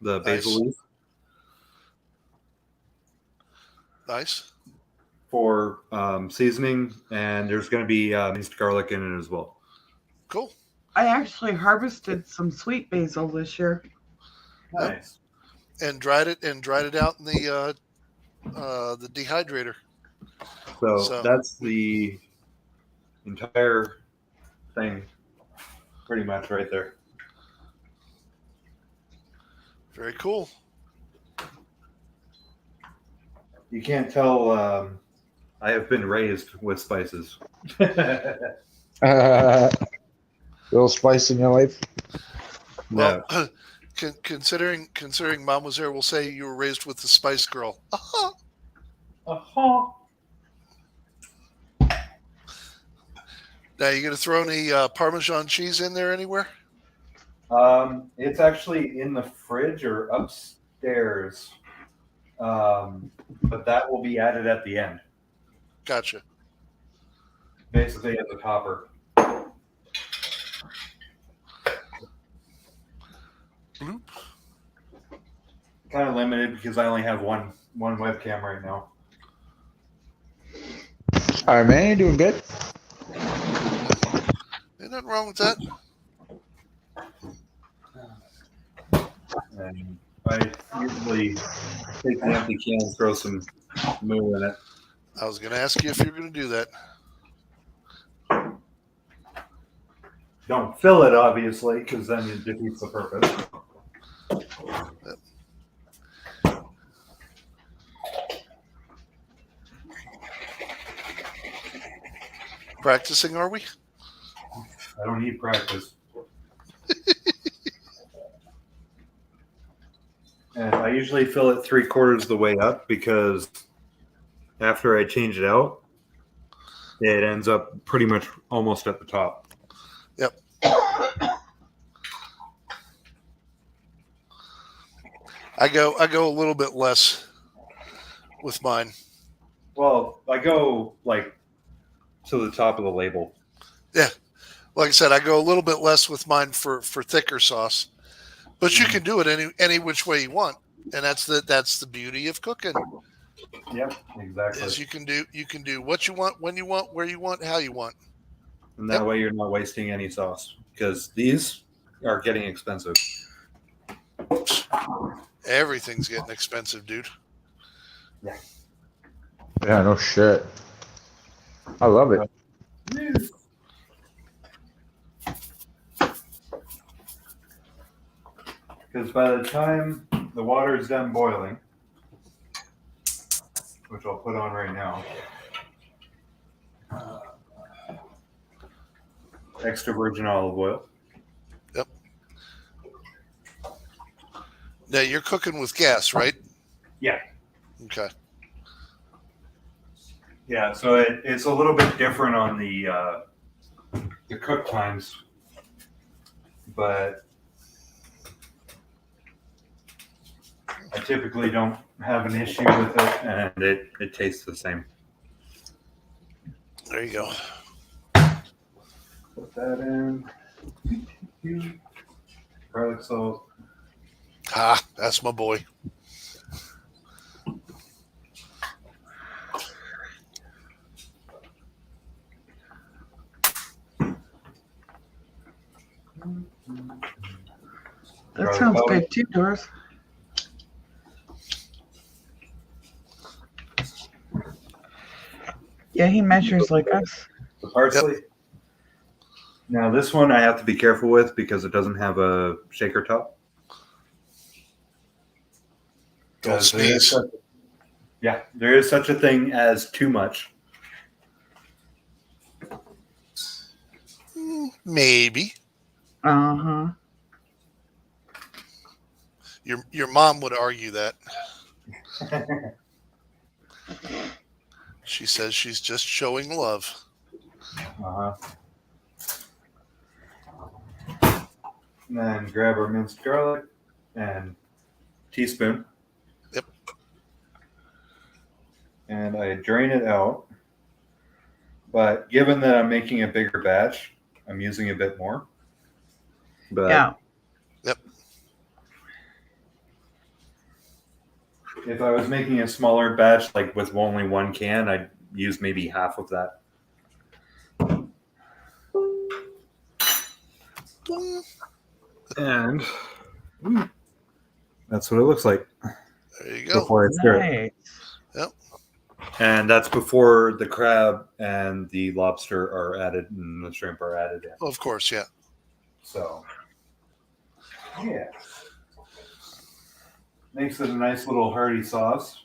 The basil Nice. leaf Nice. for seasoning, and there's going to be minced garlic in it as well. Cool. I actually harvested some sweet basil this year. Nice. And dried it out in the dehydrator. So that's the entire thing, pretty much right there. Very cool. You can't tell I have been raised with spices. Little spice in your life. Well, considering Mom was there, we'll say you were raised with the Spice Girl. Uh-huh. Uh-huh. Now, you gonna throw any Parmesan cheese in there anywhere? It's actually in the fridge or upstairs, but that will be added at the end, Gotcha. basically as a topper. Bloop. Kind of limited because I only have one webcam right now. All right, man, you're doing good. Ain't nothing wrong with that. And I usually take the empty can and throw some moo in it. I was going to ask you if you're going to do that. Don't fill it, obviously, because then it defeats the purpose. Practicing, are we? I don't need practice. And I usually fill it 3/4 of the way up because after I change it out, it ends up pretty much almost at the top. Yep. I go a little bit less with mine. Well, I go like to the top of the label. Yeah. Like I said, I go a little bit less with mine for thicker sauce. But you can do it any which way you want. And that's the beauty of cooking. Yep, exactly. Is you can do what you want, when you want, where you want, how you want. And that way you're not wasting any sauce because these are getting expensive. Everything's getting expensive, dude. Yeah, no shit. I love it. Because by the time the water is done boiling, which I'll put on right now, extra virgin olive oil. Yep. Now you're cooking with gas, right? Yeah. Okay. Yeah, so it's a little bit different on the cook times, but I typically don't have an issue with it, and it tastes the same. There you go. Put that in. Garlic salt. Ah, that's my boy. That sounds good too, Doris. Yeah, he measures like us. The parsley. Yep. Now this one I have to be careful with because it doesn't have a shaker top. Don't sneeze. There is such a thing as too much. Maybe. Uh-huh. Your mom would argue that. She says she's just showing love. Uh-huh. And then grab our minced garlic and teaspoon. Yep. And I drain it out. But given that I'm making a bigger batch, I'm using a bit more. But yeah. Yep. If I was making a smaller batch, like with only one can, I'd use maybe half of that. And that's what it looks like. There you go. Before I stir it. Yep. And that's before the crab and the lobster are added and the shrimp are added in. Of course, yeah. So, yeah. Makes it a nice little hearty sauce.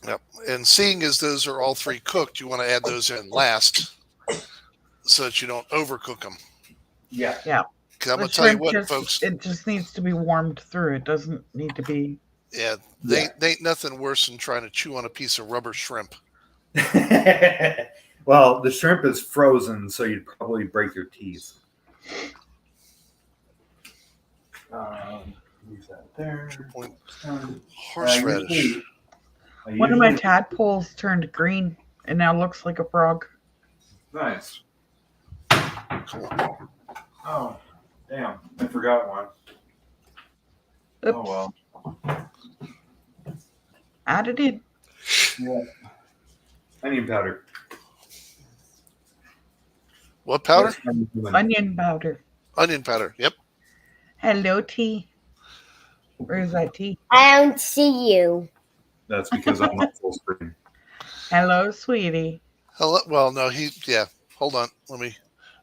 Yep. And seeing as those are all three cooked, you want to add those in last so that you don't overcook them. Yeah. Yeah. Because I'm going to tell you what, folks. It just needs to be warmed through. It doesn't need to be. Yeah, they ain't nothing worse than trying to chew on a piece of rubber shrimp. Well, the shrimp is frozen, so you'd probably break your teeth. Leave that there. 2 point Um, horseradish. One of my tadpoles turned green and now looks like a frog. Nice. Cool. Oh, damn. I forgot one. Oops. Oh, well. Add it in. Yeah. Onion powder. What powder? Onion powder. Onion powder. Yep. Hello, T. Where is that T? I don't see you. That's because I'm on full screen. Hello, sweetie. Hello. Well, no, yeah. Hold on. Let me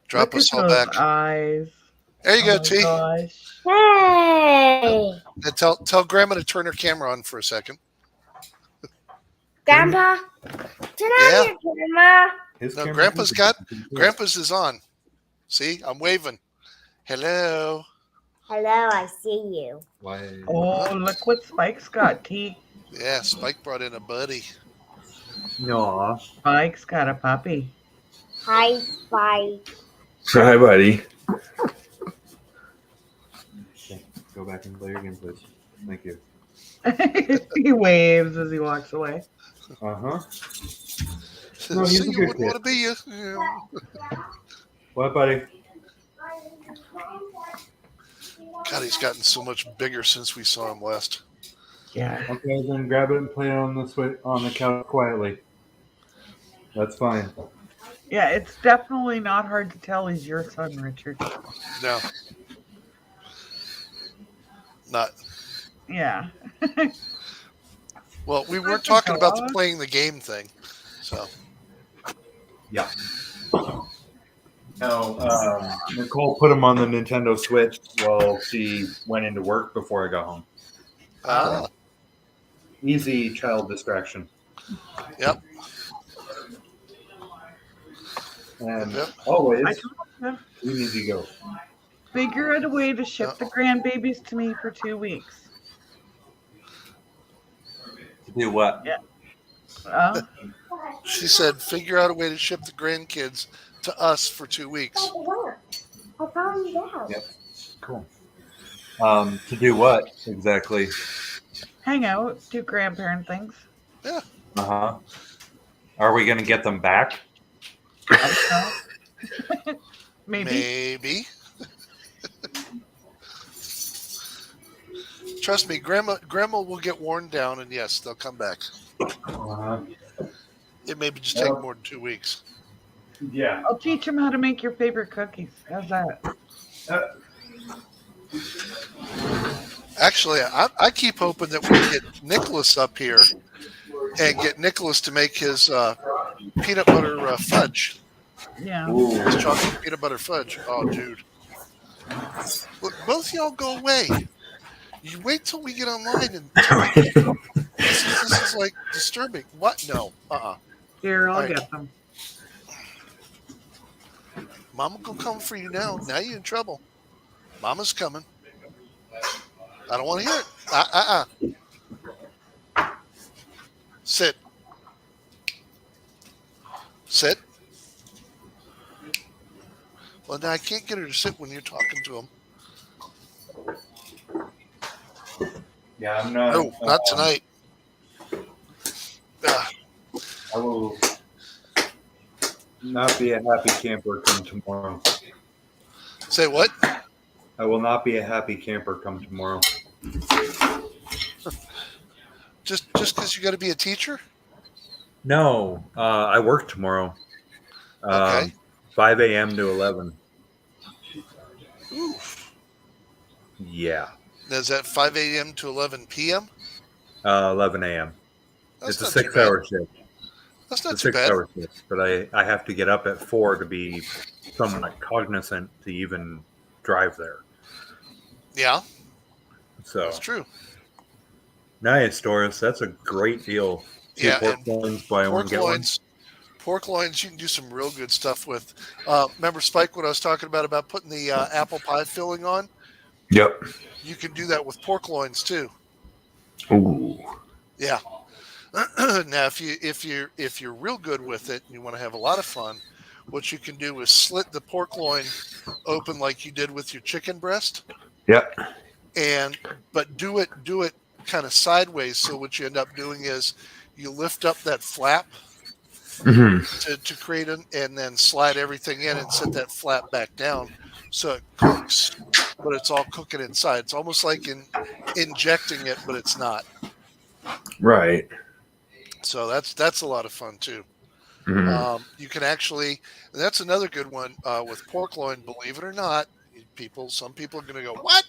drop Look us at all those back. eyes. There you go, my T. gosh. Hey, And tell Grandma to turn her camera on for a second. Grandpa. Turn Yeah. on your camera. His No, camera Grandpa's is on. See, I'm waving. Hello. Hello, I see you. Why? Oh, look what Spike's got, T. Yeah, Spike brought in a buddy. No. Spike's got a puppy. Hi, Spike. Hi, buddy. Okay. Go back and play your game, please. Thank you. He waves as he walks away. Uh-huh. No, he's So a you good wouldn't kid. want to be you. Yeah. What, buddy? God, he's gotten so much bigger since we saw him last. Yeah. Okay, then grab it and play it on the couch quietly. That's fine. Yeah, it's definitely not hard to tell he's your son, Richard. No. Not. Yeah. Well, we weren't That's a talking about the dog. playing the game thing. So, Yeah. No, Nicole put him on the Nintendo Switch while she went into work before I got home. Easy child distraction. Yep. And Yep. always, I told him, we need to go. figure out a way to ship the grandbabies to me for 2 weeks. To do what? Oh, She said, figure out a way to ship the grandkids to us for 2 weeks. I found out. Yep. Cool. To do what exactly? hang out, do grandparent things. Uh-huh. Are we going to get them back? I don't know. Maybe. Maybe. Trust me, Grandma will get worn down, and yes, they'll come back. Uh-huh. It may just take more than 2 weeks. Yeah. I'll teach them how to make your favorite cookies. How's that? Actually, I keep hoping that we get Nicholas up here and get Nicholas to make his peanut butter fudge. Yeah. His chocolate peanut butter fudge. Oh, dude. Look, both y'all go away. You wait till we get online and this is like disturbing. What? No. Here, I'll All right. get them. Mama gonna come for you now. Now you're in trouble. Mama's coming. I don't want to hear it. Sit. Sit. Well, now I can't get her to sit when you're talking to him. Yeah, I'm not. No, not tonight. I will not be a happy camper come tomorrow. Say what? I will not be a happy camper come tomorrow. Just because you got to be a teacher? No, I work tomorrow. Okay. 5 a.m. to 11. Oof. Yeah. Is that 5 a.m. to 11 p.m.? 11 a.m. That's It's a not too bad. 6-hour shift. That's not It's a too bad. 6-hour shift, but I have to get up at 4 to be somewhat cognizant to even drive there. Yeah, So that's true. nice, Doris. That's a great deal. Two Yeah, pork and loins, buy one pork get one. loins. Pork loins, you can do some real good stuff with. Remember, Spike, what I was talking about putting the apple pie filling on? Yep. You can do that with pork loins too. Ooh. Yeah. Now, if you're real good with it, and you want to have a lot of fun, what you can do is slit the pork loin open like you did with your chicken breast, Yep. but do it kind of sideways. So what you end up doing is you lift up that flap to create an, and then slide everything in and set that flap back down so it cooks, but it's all cooking inside. It's almost like injecting it, but it's not. Right. So that's a lot of fun too. You can actually, and that's another good one with pork loin. Believe it or not, some people are going to go, what?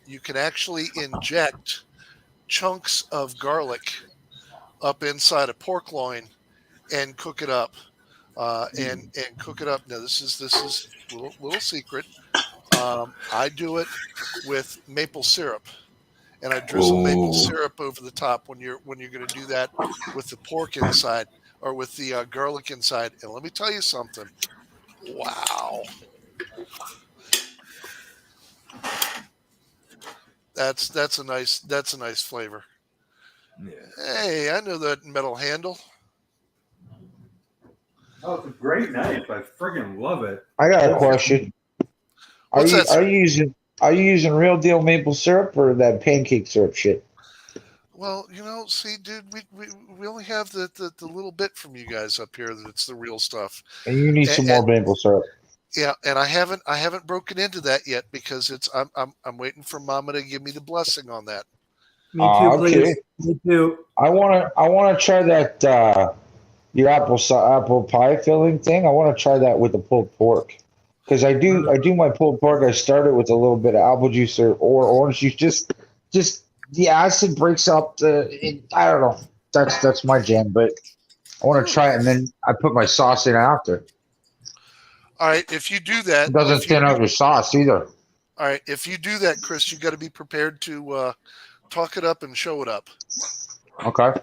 You can actually inject chunks of garlic up inside a pork loin and cook it up. And cook it up. Now this is little secret. I do it with maple syrup, and I drizzle maple syrup over the top when you're going to do that with the pork inside or with the garlic inside. And let me tell you something. Wow, that's a nice flavor. Yeah. Hey, I know that metal handle. Oh, it's a great knife. I friggin' love it. I got a question. Are What's you that, sir? are you using real deal maple syrup or that pancake syrup shit? Well, see, dude, we only have the little bit from you guys up here that it's the real stuff. And you need some more maple syrup. Yeah, and I haven't broken into that yet because I'm waiting for Mama to give me the blessing on that. Me too, please. Okay. Me too. I wanna try that your apple pie filling thing. I want to try that with the pulled pork. Because I do my pulled pork. I start it with a little bit of apple juice or orange juice. Just the acid breaks up I don't know. That's my jam. But I want to try it, and then I put my sauce in after. All right, if you do that, It doesn't thin out your sauce either. All right, if you do that, Chris, you got to be prepared to talk it up and show it up. Okay.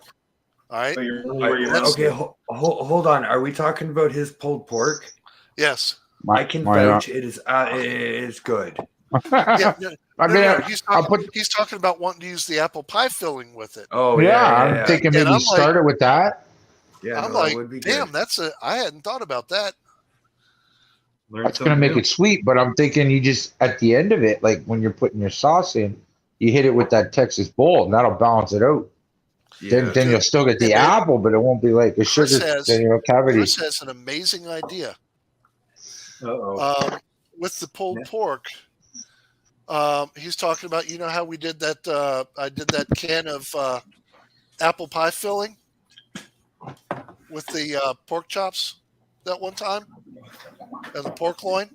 All right. Okay, hold on. Are we talking about his pulled pork? Yes. I can vouch. It is good. Yeah, no, he's talking about wanting to use the apple pie filling with it. Oh I'm thinking maybe I'm start it with that. Yeah, I'm no, like, that would be damn, good. I hadn't thought about that. That's gonna make it sweet, but I'm thinking you just at the end of it, like when you're putting your sauce in, you hit it with that Texas bowl, and that'll balance it out. Yeah. Then you'll still get the Hey, man, apple, but it won't be like the sugar cavity. Chris has an amazing idea. With the pulled pork, he's talking about, how we did that. I did that can of apple pie filling with the pork chops that one time and the pork loin.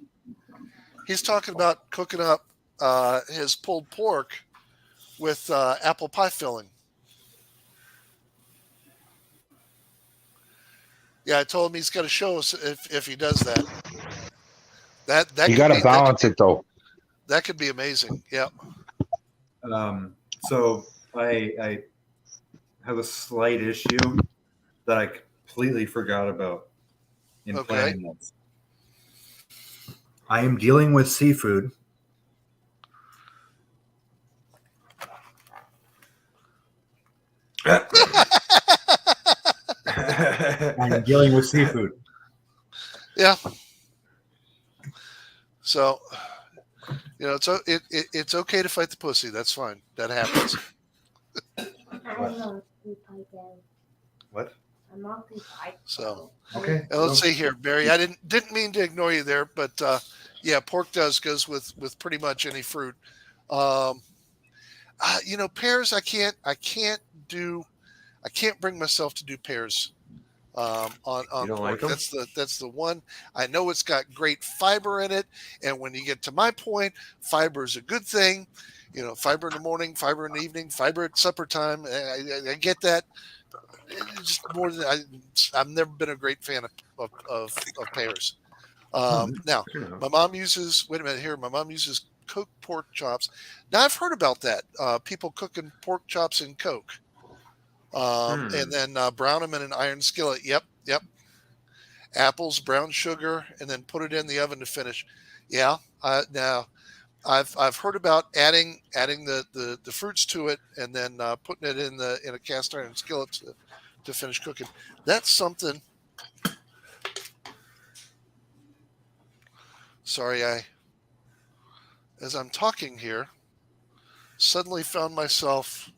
He's talking about cooking up his pulled pork with apple pie filling. Yeah, I told him he's got to show us if he does that. That You got to balance it though. That could be amazing. Yeah. So I have a slight issue that I completely forgot about in planning this. I am dealing with seafood. I'm dealing with seafood. Yeah. So, it's okay to fight the pussy. That's fine. That happens. What? So, okay. And let's see here, Barry. I didn't mean to ignore you there, but yeah, pork goes with pretty much any fruit. Pears I can't bring myself to do pears. On don't pork. like 'em? That's the one. I know it's got great fiber in it, and when you get to my point, fiber is a good thing. Fiber in the morning, fiber in the evening, fiber at supper time. I get that. It's just more than I've never been a great fan of pears. Now, my mom uses. Wait a minute here. My mom uses cooked pork chops. Now I've heard about that. People cooking pork chops in Coke. And then brown them in an iron skillet. Yep. Apples, brown sugar, and then put it in the oven to finish. Yeah. Now, I've heard about adding the fruits to it and then putting it in a cast iron skillet to finish cooking. That's something. Sorry, as I'm talking here, suddenly found myself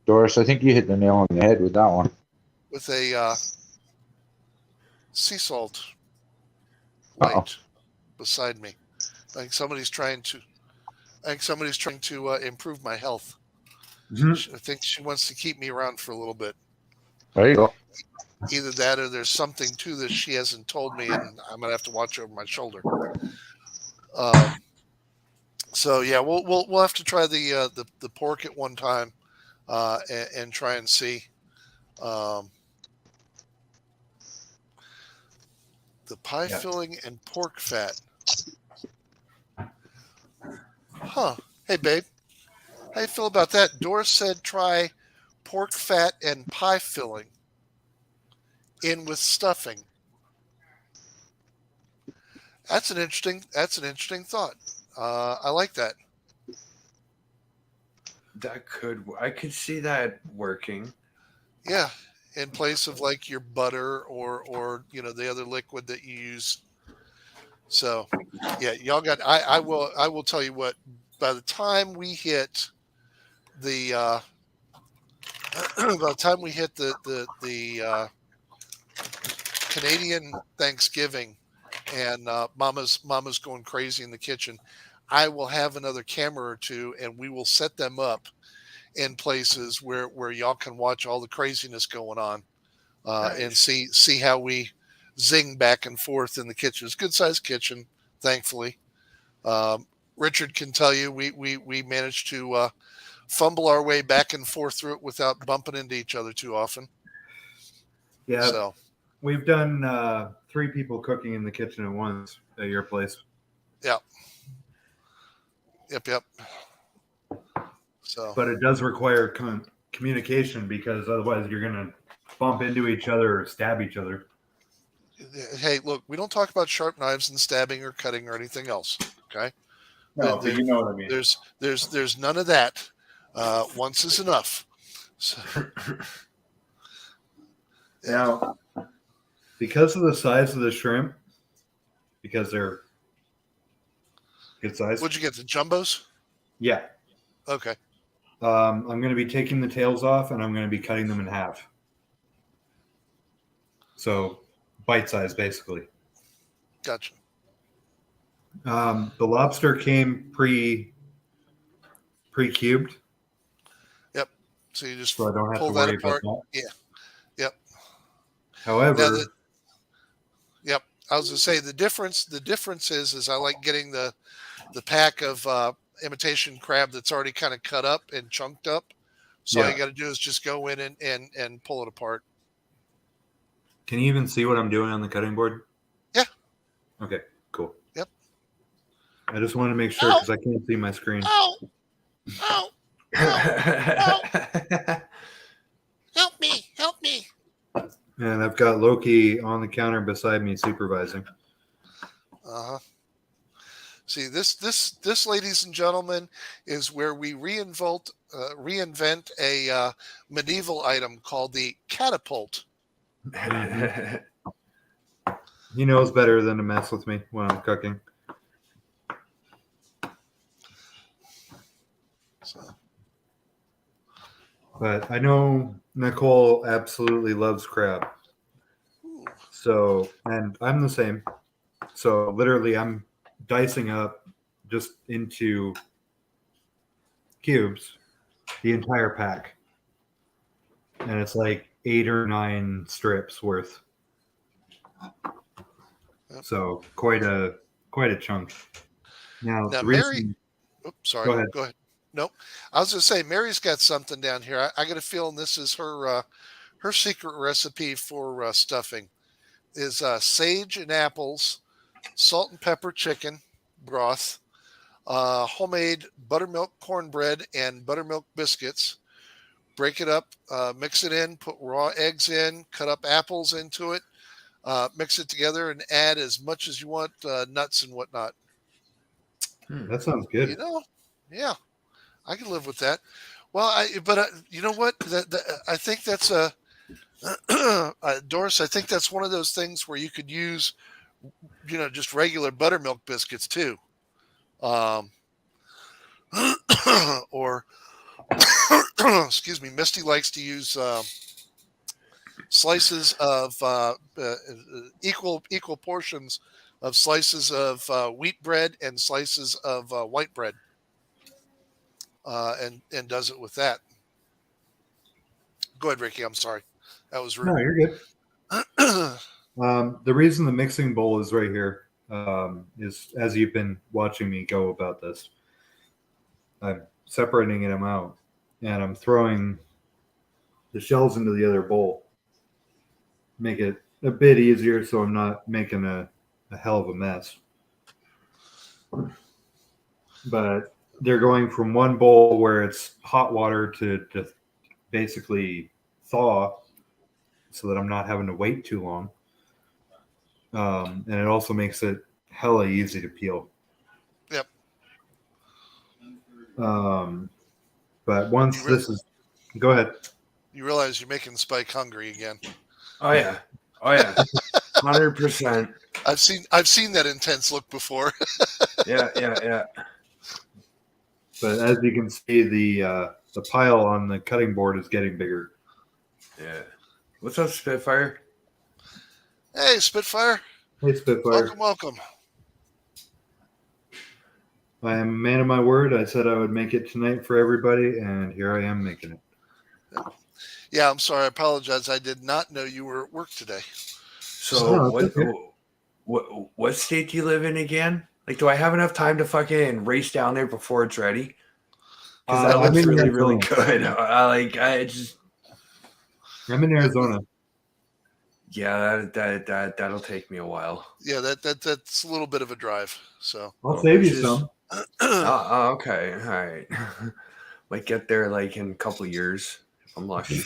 Doris, I think you hit the nail on the head with that one. with a sea salt Uh-oh. light beside me. I think somebody's trying to improve my health. I think she wants to keep me around for a little bit. There you go. Either that or there's something to this she hasn't told me, and I'm gonna have to watch over my shoulder. So yeah, we'll have to try the pork at one time, and try and see. The pie filling and pork fat. Huh. Hey, babe. How you feel about that? Doris said try pork fat and pie filling in with stuffing. That's an interesting thought. I like that. I could see that working. Yeah, in place of like your butter or the other liquid that you use. So, yeah, y'all got. I will tell you what. By the time we hit the Canadian Thanksgiving, and Mama's going crazy in the kitchen, I will have another camera or two, and we will set them up in places where y'all can watch all the craziness going on, and see how we zing back and forth in the kitchen. It's a good sized kitchen, thankfully. Richard can tell you we managed to fumble our way back and forth through it without bumping into each other too often. Yeah. So we've done 3 people cooking in the kitchen at once at your place. yeah. Yep. So, but it does require communication, because otherwise you're gonna bump into each other or stab each other. Hey, look, we don't talk about sharp knives and stabbing or cutting or anything else. Okay. No, but you know what I mean. There's none of that. Once is enough. So, yeah. Now, because of the size of the shrimp, because they're good size. What'd you get? The jumbos? Yeah. Okay. I'm going to be taking the tails off, and I'm going to be cutting them in half. So, bite size, basically. Gotcha. The lobster came pre-cubed. Yep. So you just So I don't have pull to that worry apart. about that. Yeah. Yep. However, yep. I was gonna say the difference is I like getting the pack of imitation crab that's already kind of cut up and chunked up. So all you got to do is just go in and pull it apart. can you even see what I'm doing on the cutting board? Yeah. Okay, cool. Yep. I just want to make sure, because I can't see my screen. Ow! Help me! And I've got Loki on the counter beside me supervising. Uh-huh. See, this, ladies and gentlemen, is where we reinvent a medieval item called the catapult. He knows better than to mess with me when I'm cooking. So, But I know Nicole absolutely loves crab. So, and I'm the same. So literally I'm dicing up just into cubes the entire pack. And it's like 8 or 9 strips worth. So quite a chunk. Now the Mary, reason, oops, sorry. Go ahead. Nope. I was going to say, Mary's got something down here. I got a feeling this is her secret recipe for stuffing. Is sage and apples, salt and pepper chicken broth, homemade buttermilk cornbread and buttermilk biscuits. Break it up, mix it in, put raw eggs in, cut up apples into it, mix it together, and add as much as you want, nuts and whatnot. That sounds good. Yeah, I can live with that. Well, you know what? I think that's Doris. I think that's one of those things where you could use, just regular buttermilk biscuits too. or excuse me, Misty likes to use slices of equal portions of slices of wheat bread and slices of white bread, and does it with that. Go ahead, Ricky. I'm sorry, that was No, rude. you're good. The reason the mixing bowl is right here is, as you've been watching me go about this, I'm separating them out, and I'm throwing the shells into the other bowl. Make it a bit easier so I'm not making a hell of a mess. But they're going from one bowl where it's hot water to basically thaw so that I'm not having to wait too long. And it also makes it hella easy to peel. Yep. But once this is, go ahead. You realize you're making Spike hungry again. Oh yeah, 100%. I've seen that intense look before. Yeah. But as you can see, the pile on the cutting board is getting bigger. Yeah. What's up, Spitfire? Hey, Spitfire. Hey, Spitfire. Welcome. I am a man of my word. I said I would make it tonight for everybody, and here I am making it. Yeah, I'm sorry. I apologize. I did not know you were at work today. So what state do you live in again? Like, do I have enough time to fucking race down there before it's ready? Because that looks really, really good. I'm in Arizona. Yeah, that'll take me a while. Yeah, that's a little bit of a drive. So I'll save you some. Okay, all right. Might get there like in a couple of years if I'm lucky.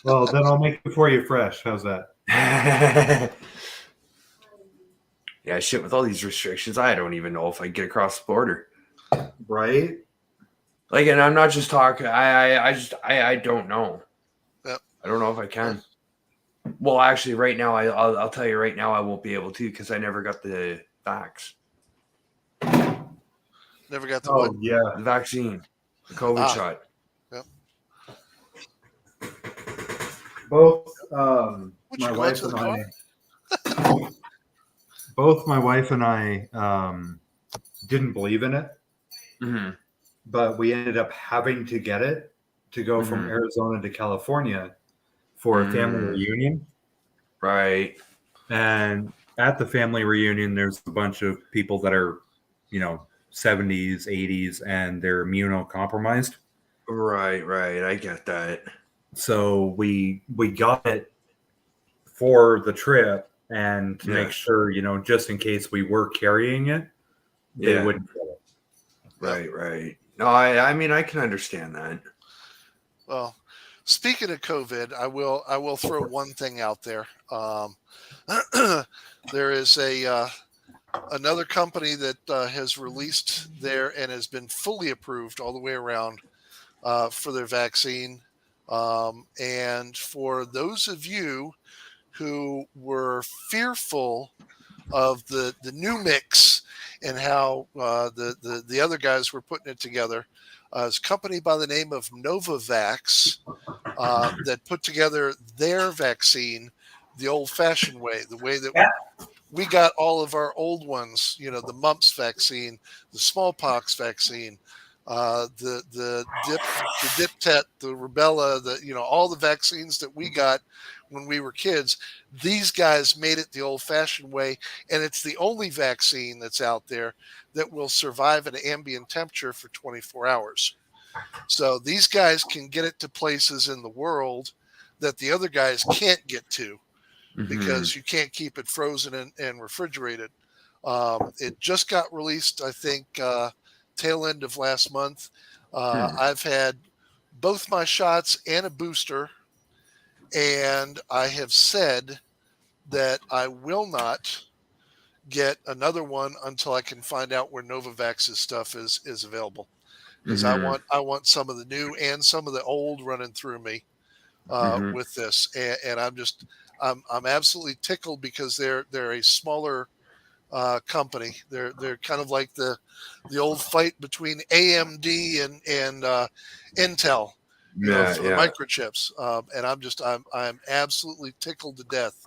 Well, then I'll make it for you fresh. How's that? Yeah, shit. With all these restrictions, I don't even know if I get across the border. Right. Like, and I'm not just talking. I don't know. Yep. I don't know if I can. Well, actually, right now, I'll tell you right now, I won't be able to because I never got the vax. Never got the what? Yeah, the vaccine, the COVID shot. Yep. Both Would my you go wife to the and car? both my wife and I didn't believe in it, but we ended up having to get it to go from Arizona to California for a family reunion. Right. And at the family reunion, there's a bunch of people that are, 70s, 80s, and they're immunocompromised. Right. I get that. So we got it for the trip and to make sure, just in case we were carrying it, they wouldn't get it. Right. No, I mean, I can understand that. Well, speaking of COVID, I will throw one thing out there. There is another company that has released there and has been fully approved all the way around for their vaccine. And for those of you who were fearful of the new mix and how the other guys were putting it together, it's a company by the name of Novavax that put together their vaccine the old-fashioned way, the way that we got all of our old ones, the mumps vaccine, the smallpox vaccine, the diptet, the rubella, all the vaccines that we got when we were kids. These guys made it the old-fashioned way, and it's the only vaccine that's out there that will survive at ambient temperature for 24 hours. So these guys can get it to places in the world that the other guys can't get to because you can't keep it frozen and refrigerated. It just got released, I think, tail end of last month. I've had both my shots and a booster, and I have said that I will not get another one until I can find out where Novavax's stuff is available, because I want some of the new and some of the old running through me with this, and I'm absolutely tickled because they're a smaller company. They're kind of like the old fight between AMD and Intel, for the microchips. And I'm absolutely tickled to death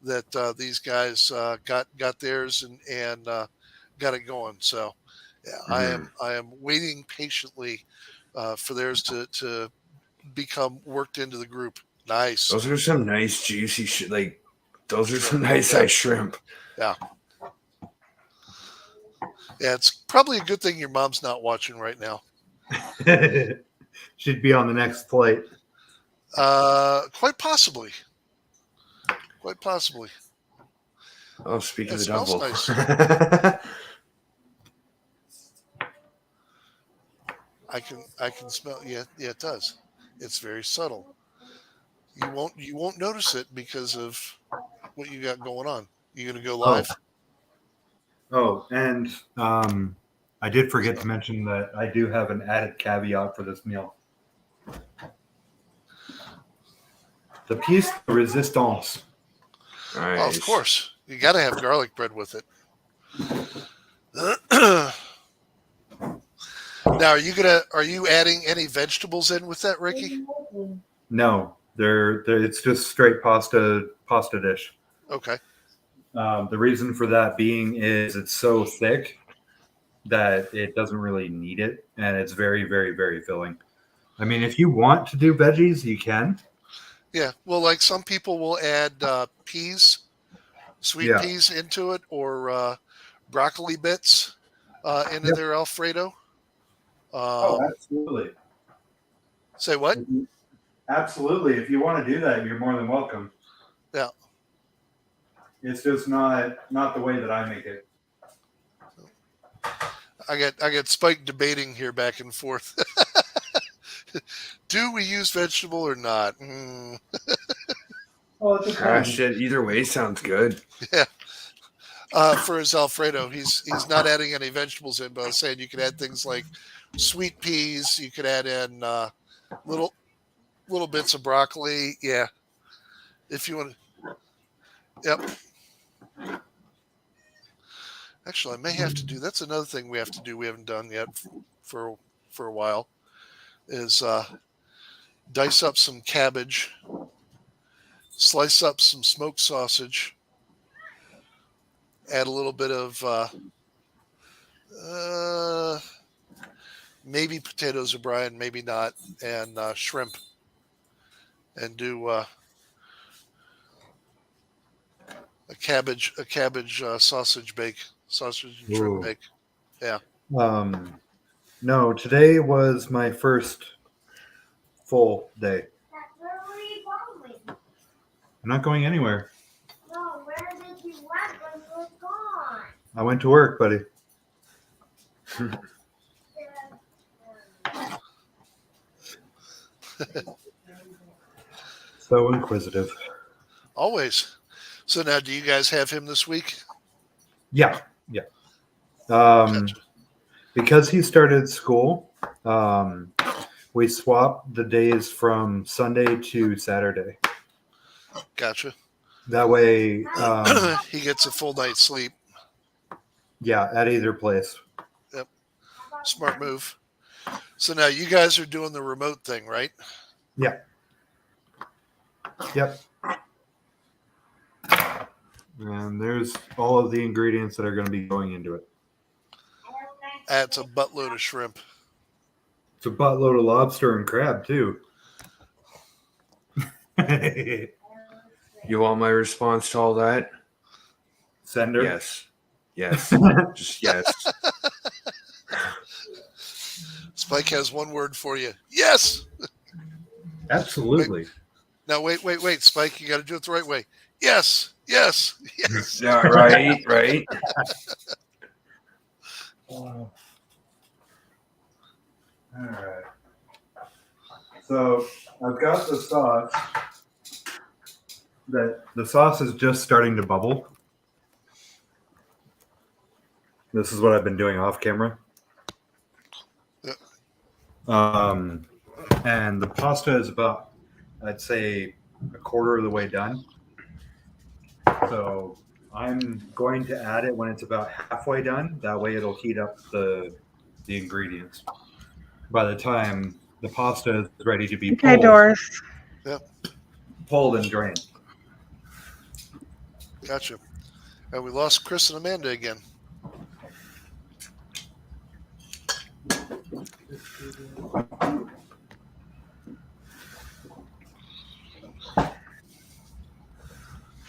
that these guys got theirs and got it going. So yeah, I am waiting patiently for theirs to become worked into the group. Nice. Those are some nice juicy shit. Like those are some nice size shrimp. Yeah. Yeah, it's probably a good thing your mom's not watching right now. She'd be on the next flight. Quite possibly. Quite possibly. Oh, speaking It of smells double. nice. I can smell. Yeah, it does. It's very subtle. You won't notice it because of what you got going on. You gonna go live? Oh, and I did forget to mention that I do have an added caveat for this meal. The piece de resistance. Nice. Oh, of course. You got to have garlic bread with it. Now, are you adding any vegetables in with that, Ricky? No, they're it's just straight pasta dish. Okay. The reason for that being is it's so thick that it doesn't really need it, and it's very, very, very filling. I mean, if you want to do veggies, you can. Yeah. Well, like some people will add peas, sweet peas into it, or broccoli bits into their Alfredo. Absolutely. Say what? Absolutely. If you want to do that, you're more than welcome. Yeah. It's just not the way that I make it. I get Spike debating here back and forth. Do we use vegetable or not? Oh, it's a Shit. Either way sounds good. Yeah. For his Alfredo, he's not adding any vegetables in, but I was saying you could add things like sweet peas. You could add in little bits of broccoli. Yeah, if you want to. Yep. Actually, I may have to do. That's another thing we have to do. We haven't done yet for a while. Is dice up some cabbage, slice up some smoked sausage, add a little bit of maybe potatoes O'Brien, maybe not, and shrimp, and do a cabbage sausage and shrimp bake. Yeah. No, today was my first full day. I'm not going anywhere. No, where did you went when you were gone? I went to work, buddy. So inquisitive. Always. So now, do you guys have him this week? Yeah. Gotcha. Because he started school, we swapped the days from Sunday to Saturday. Gotcha. That way, he gets a full night's sleep. yeah, at either place. Yep. Smart move. So now you guys are doing the remote thing, right? Yeah. Yep. And there's all of the ingredients that are going to be going into it. That's a buttload of shrimp. It's a buttload of lobster and crab, too. You want my response to all that? Sender? Yes. Just yes. Spike has one word for you. Yes. Absolutely. Now wait, Spike. You got to do it the right way. Yes. Yes. Yeah, right. All right. So I've got the sauce. The sauce is just starting to bubble. This is what I've been doing off camera. Yep. And the pasta is about, I'd say, a quarter of the way done. So I'm going to add it when it's about halfway done. That way it'll heat up the ingredients. By the time the pasta is ready to be Okay, Doris. pulled and drained. Gotcha. And we lost Chris and Amanda again.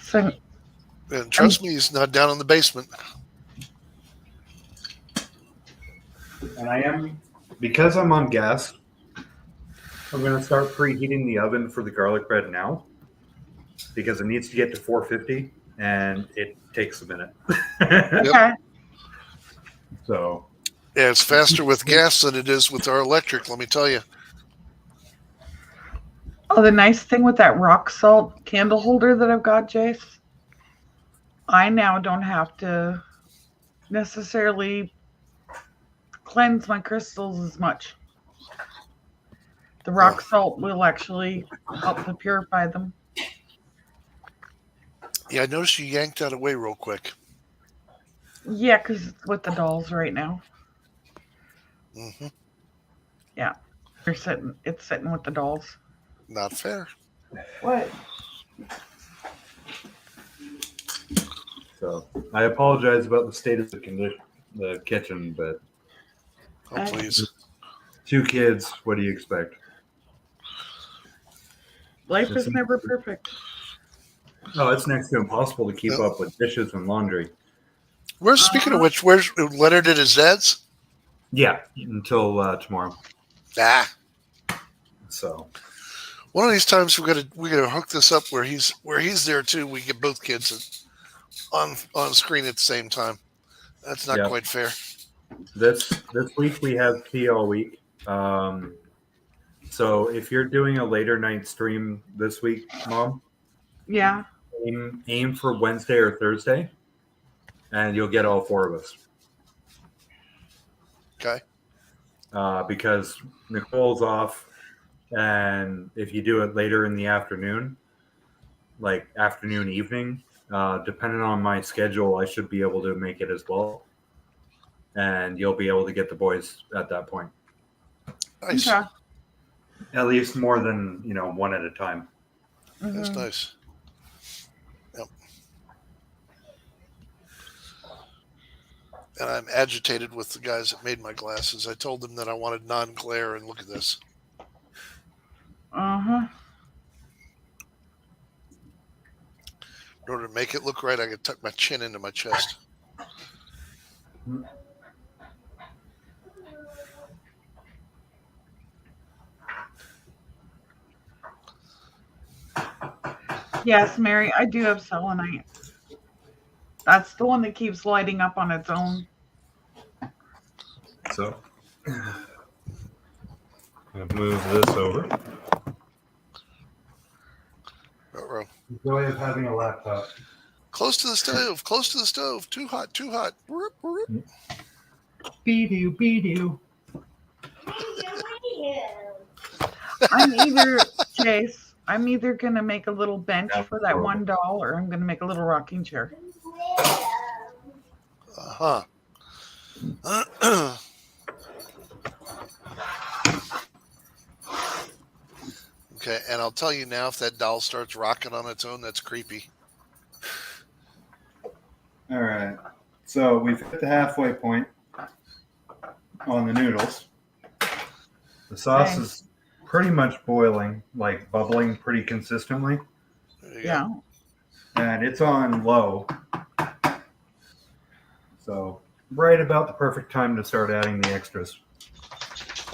So, And trust me, he's not down in the basement. And I am, because I'm on gas, I'm going to start preheating the oven for the garlic bread now because it needs to get to 450 and it takes a minute. okay. So, Yeah, it's faster with gas than it is with our electric, let me tell you. Oh, the nice thing with that rock salt candle holder that I've got, Jace, I now don't have to necessarily cleanse my crystals as much. The rock salt will actually help to purify them. Yeah, I noticed you yanked that away real quick. Yeah, because it's with the dolls right now. Mm-hmm. Yeah, it's sitting with the dolls. Not fair. What? so I apologize about the state of the kitchen, but Oh, please. 2 kids, what do you expect? Life is never perfect. Oh, it's next to impossible to keep up with dishes and laundry. Speaking of which, where's Leonard at his dad's? Yeah, until tomorrow. Ah. So One of these times we gotta hook this up where he's there too. We get both kids on screen at the same time. That's not quite fair. This week we have tea all week. So if you're doing a later night stream this week, Mom, Yeah. aim for Wednesday or Thursday, and you'll get all 4 of us. Okay. Because Nicole's off, and if you do it later in the afternoon, like afternoon, evening, depending on my schedule, I should be able to make it as well. And you'll be able to get the boys at that point. Nice. Okay. At least more than, one at a time. That's nice. Yep. And I'm agitated with the guys that made my glasses. I told them that I wanted non-glare, and look at this. Uh-huh. In order to make it look right, I could tuck my chin into my chest. Yes, Mary, I do have selenite. That's the one that keeps lighting up on its own. So, I'm going to move this over. Uh-oh. Joy of having a laptop. Close to the stove. Close to the stove. Too hot. Too hot. Be-do. I'm either going to make a little bench for that one doll, or I'm going to make a little rocking chair. Uh-huh. Okay, and I'll tell you now, if that doll starts rocking on its own, that's creepy. All right. So we've hit the halfway point on the noodles. The sauce is pretty much boiling, like bubbling pretty consistently. Yeah. And it's on low. So right about the perfect time to start adding the extras.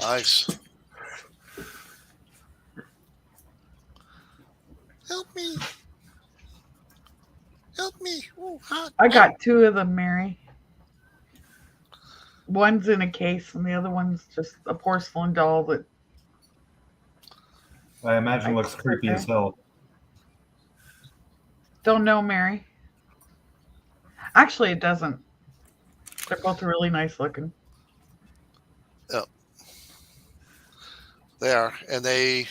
Nice. Help me. Help me. Ooh, hot. I got 2 of them, Mary. One's in a case, and the other one's just a porcelain doll that I imagine looks creepy as hell. don't know, Mary. Actually, it doesn't. They're both really nice looking. Yep. They are. And they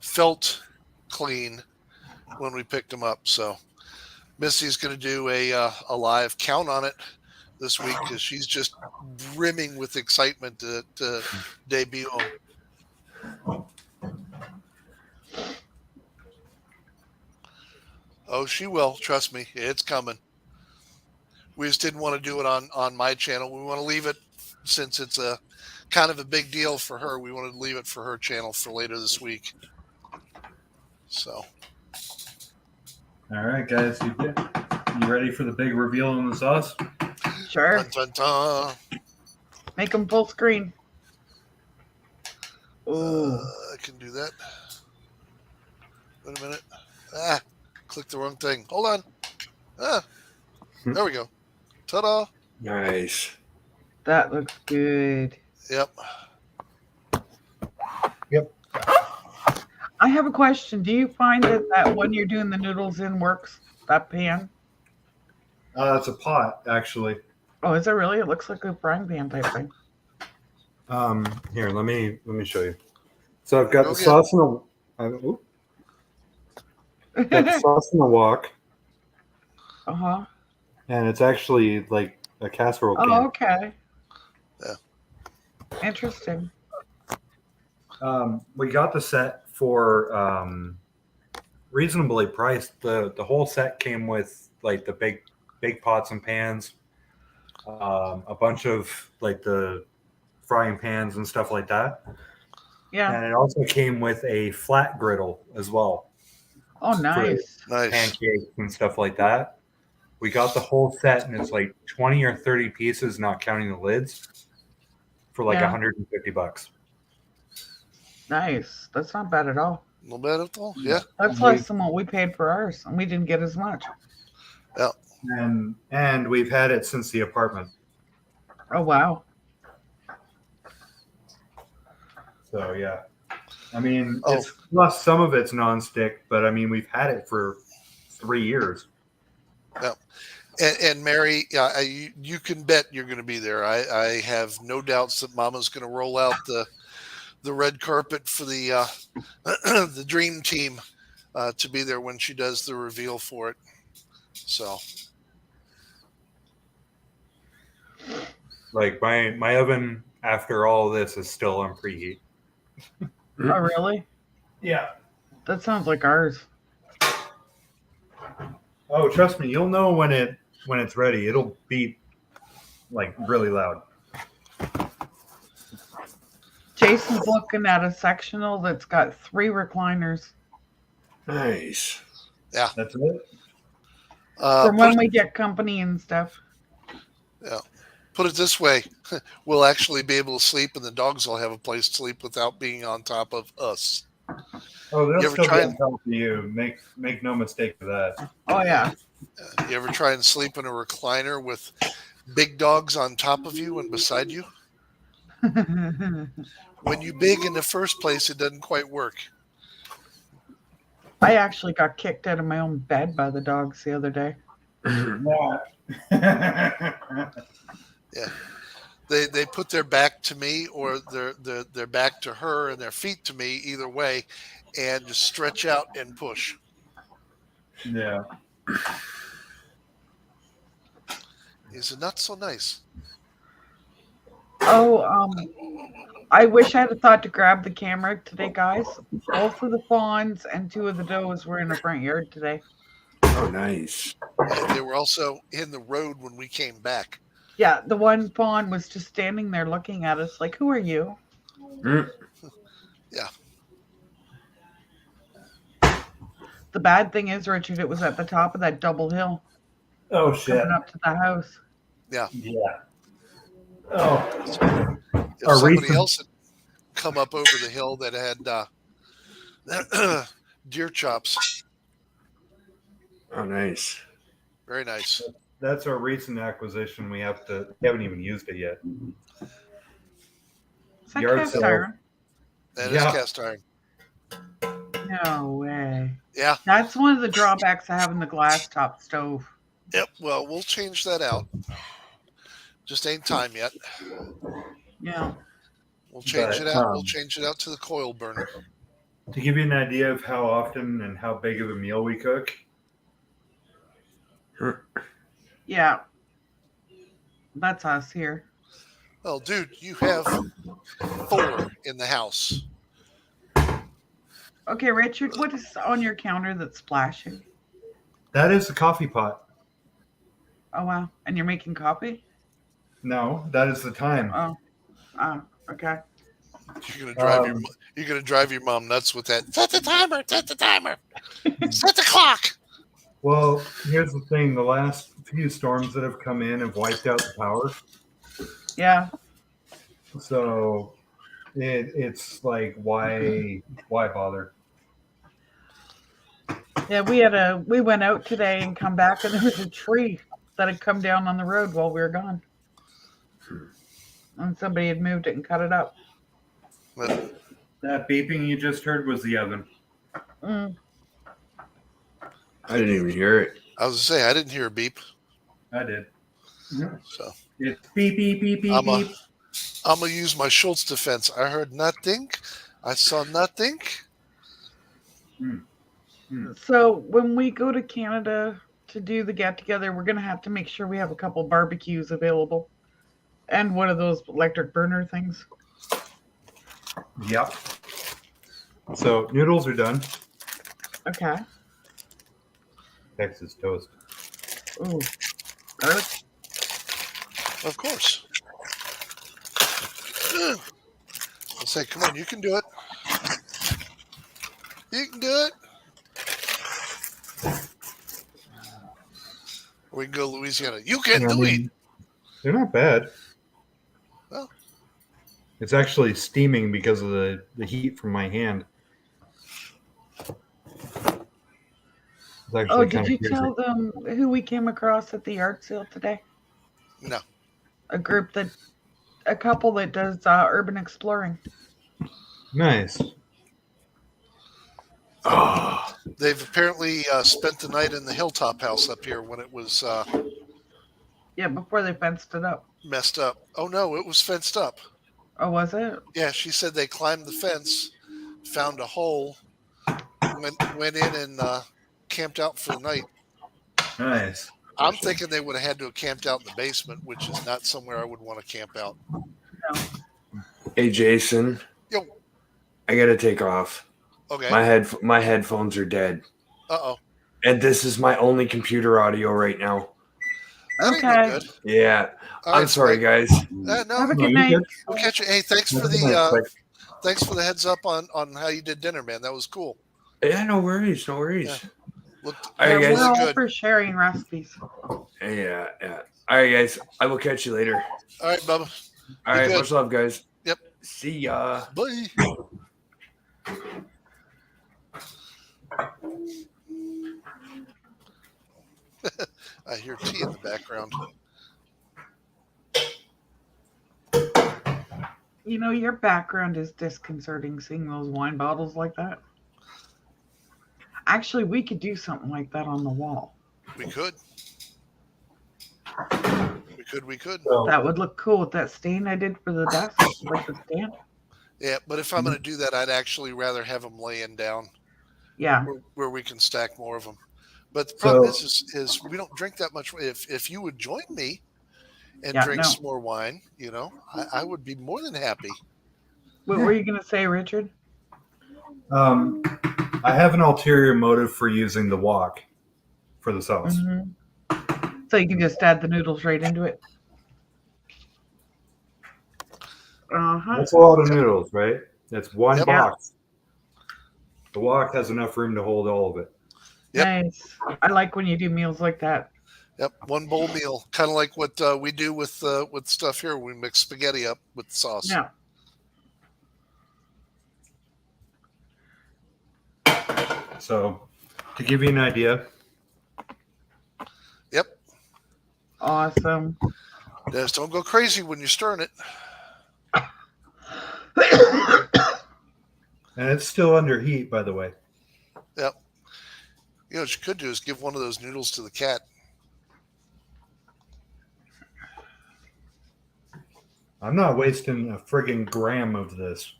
felt clean when we picked them up. So Missy's going to do a live count on it this week because she's just brimming with excitement to debut them. Oh, she will. Trust me, it's coming. We just didn't want to do it on my channel. We want to leave it, since it's a kind of a big deal for her. We wanted to leave it for her channel for later this week. So, All right, guys, you ready for the big reveal on the sauce? Sure. dun, dun, dun. Make them full screen. Ooh. I can do that. Wait a minute. Click the wrong thing. Hold on. There we go. Ta-da. Nice. That looks good. Yep. I have a question. Do you find that when you're doing the noodles in works, that pan? It's a pot, actually. Oh, is it really? It looks like a frying pan type thing. Here, let me show you. So I've got Go the get sauce in got the sauce in the wok, Uh-huh. and it's actually like a casserole can. Oh, okay. Yeah. Interesting. We got the set for reasonably priced. The whole set came with like the big pots and pans, a bunch of like the frying pans and stuff like that. Yeah. And it also came with a flat griddle as well, Oh, nice. Nice. pancakes and stuff like that. We got the whole set, and it's like 20 or 30 pieces, not counting the lids, for like Yeah. $150. Nice. That's not bad at all. No bad at all. Yeah. That's less than what we paid for ours, and we didn't get as much. And we've had it since the apartment. Oh, wow. So yeah, I mean, Oh. it's plus some of it's nonstick, but I mean, we've had it for 3 years. And Mary, you can bet you're going to be there. I have no doubts that Mama's going to roll out the red carpet for the the dream team to be there when she does the reveal for it. So, Like my oven after all this is still on preheat. Oh, really? Yeah. That sounds like ours. Oh, trust me, you'll know when it's ready. It'll beep like really loud. Jason's looking at a sectional that's got 3 recliners. Nice. That's it. From when we get company and stuff. put it this way, we'll actually be able to sleep, and the dogs will have a place to sleep without being on top of us. Oh, You they'll ever still try be on and- top of you. Make no mistake of that. Oh, yeah. You ever try and sleep in a recliner with big dogs on top of you and beside you? When you big in the first place, it doesn't quite work. I actually got kicked out of my own bed by the dogs the other day. Yeah, they put their back to me, or their back to her, and their feet to me, either way, and just stretch out and push. Yeah. He said, "Not so nice." Oh, I wish I had thought to grab the camera today, guys. Both of the fawns and 2 of the does were in the front yard today. Oh, nice. And they were also in the road when we came back. Yeah, the one fawn was just standing there looking at us like, who are you? Mm. Yeah. The bad thing is, Richard, it was at the top of that double hill Oh shit. coming up to the house. Yeah. Oh. If Our somebody recent- else had come up over the hill that had deer chops, Oh, nice. very nice. That's our recent acquisition. We haven't even used it yet. Is that Yard cast sale. iron? That Yeah. is cast iron. No way. Yeah. That's one of the drawbacks of having the glass top stove. Yep. Well, we'll change that out. Just ain't time yet. Yeah. We'll change But, it out. We'll change it out to the coil burner. To give you an idea of how often and how big of a meal we cook, Yeah. That's us here. Well, dude, you have 4 in the house. Okay, Richard, what is on your counter that's splashing? That is the coffee pot. Oh, wow. And you're making coffee? No, that is the time. Oh, okay. You're gonna drive your mom nuts with that. Set the timer. Set the timer. Set the clock. Well, here's the thing. The last few storms that have come in have wiped out the power. Yeah. So it's like, why bother? Yeah, we went out today and come back, and there was a tree that had come down on the road while we were gone. And somebody had moved it and cut it up. That beeping you just heard was the oven. Mm. I didn't even hear it. I was gonna say I didn't hear a beep. I did. So It's beep, beep, beep, beep, I'm beep. gonna use my Schultz defense. I heard nothing. I saw nothing. So when we go to Canada to do the get together, we're gonna have to make sure we have a couple barbecues available, and one of those electric burner things. Yep. So noodles are done. Okay. Texas toast. Ooh. Garlic. Of course. I'll say, come on, you can do it. You can do it. We can go Louisiana. You can do it. They're not bad. Well. It's actually steaming because of the heat from my hand. Oh, did you tell them who we came across at the yard sale today? No. A couple that does urban exploring. Nice. Oh, They've apparently spent the night in the hilltop house up here when it was Yeah, before they fenced it up. messed up. Oh, no, it was fenced up. Oh, was it? Yeah, she said they climbed the fence, found a hole, went in and camped out for the night. Nice. I'm thinking they would have had to have camped out in the basement, which is not somewhere I would want to camp out. No. hey, Jason. Yo. I gotta take off. Okay. My headphones are dead. Uh-oh. And this is my only computer audio right now. That ain't no Okay. good. Yeah. All I'm right, sorry, guys. no, Have a good night. we'll catch you. Hey, thanks for the heads up on how you did dinner, man. That was cool. Yeah, no worries. No worries. Yeah. Looked All right, We're guys. really all good. for sharing recipes. Yeah. All right, guys. I will catch you later. All right, Bubba. All right. good. Much love, guys. Yep. See ya. Bye. I hear tea in the background. You know, your background is disconcerting seeing those wine bottles like that. Actually, we could do something like that on the wall. We could. We could. So, That would look cool with that stain I did for the desk, like the stand. Yeah, but if I'm going to do that, I'd actually rather have them laying down Yeah. where we can stack more of them. But the problem So- is we don't drink that much. If you would join me and Yeah, drink no. some more wine, I would be more than happy. What were you going to say, Richard? I have an ulterior motive for using the wok for the sauce. Mm-hmm. So you can just add the noodles right into it. Uh-huh. That's a lot of noodles, right? That's one Yep. box. The wok has enough room to hold all of it. Yep. Nice. I like when you do meals like that. Yep, one bowl meal, kind of like what we do with stuff here. We mix spaghetti up with sauce. Yeah. So, to give you an idea, Yep. Awesome. Just don't go crazy when you're stirring it. and it's still under heat, by the way. Yep. What you could do is give one of those noodles to the cat. I'm not wasting a friggin' gram of this.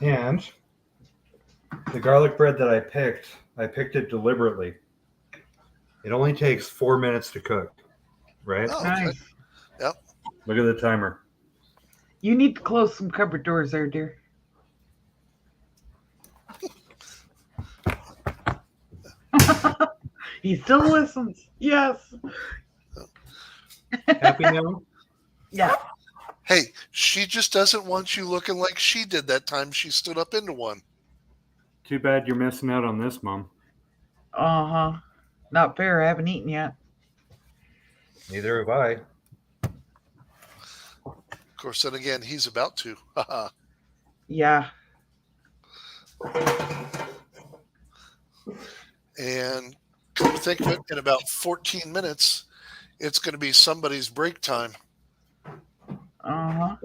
And The garlic bread that I picked it deliberately. It only takes 4 minutes to cook, right? Oh, okay. Nice. Yep. Look at the timer. You need to close some cupboard doors there, dear. He still listens. Yes. Happy now? Yeah. Hey, she just doesn't want you looking like she did that time she stood up into one. Too bad you're missing out on this, Mom. Uh-huh. Not fair. I haven't eaten yet. Neither have I. Of course, then again, he's about to. Haha. Yeah. And come to think of it, in about 14 minutes, it's going to be somebody's break time. Uh-huh.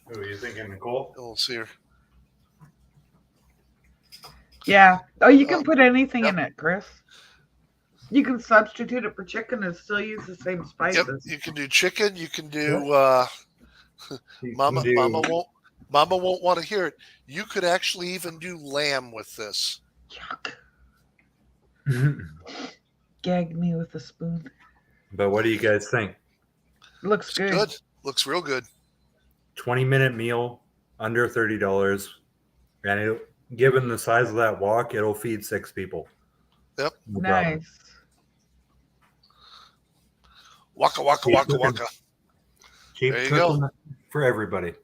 Who are you thinking, Nicole? We'll see her. Yeah. Oh, you can put anything Yep. in it, Chris. You can substitute it for chicken and still use the same Yep, spices. you can do chicken. You can do. You Mama can do- Mama won't want to hear it. You could actually even do lamb with this. Yuck. Gag me with a spoon. But what do you guys think? Looks It's good. good. Looks real good. 20-minute meal, under $30, and given the size of that wok, it'll feed 6 people. Yep. No problem. Nice. Waka waka Keep waka cooking. waka. Cheap There you cooking go. for everybody.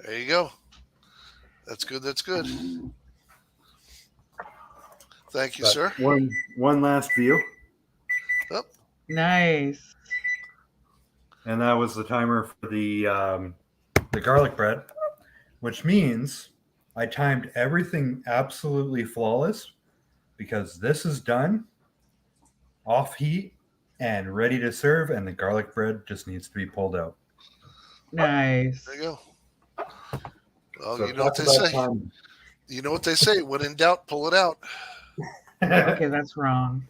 There you go. That's good. That's good. Thank you, But sir. One last view, Nice. and that was the timer for the garlic bread, which means I timed everything absolutely flawless because this is done, off heat, and ready to serve, and the garlic bread just needs to be pulled out. Nice. There you go. Well, So you know what they talk about say. time. You know what they say. When in doubt, pull it out. Okay, that's wrong.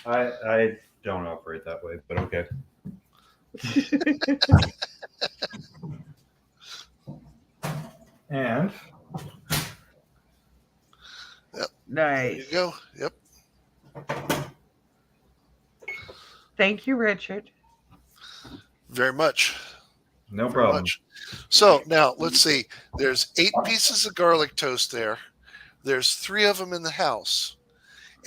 I don't operate that way, but okay. And There Nice. you go. Yep. Thank you, Richard. Very much. no Very problem. much. So now let's see. There's 8 pieces of garlic toast there. There's 3 of them in the house.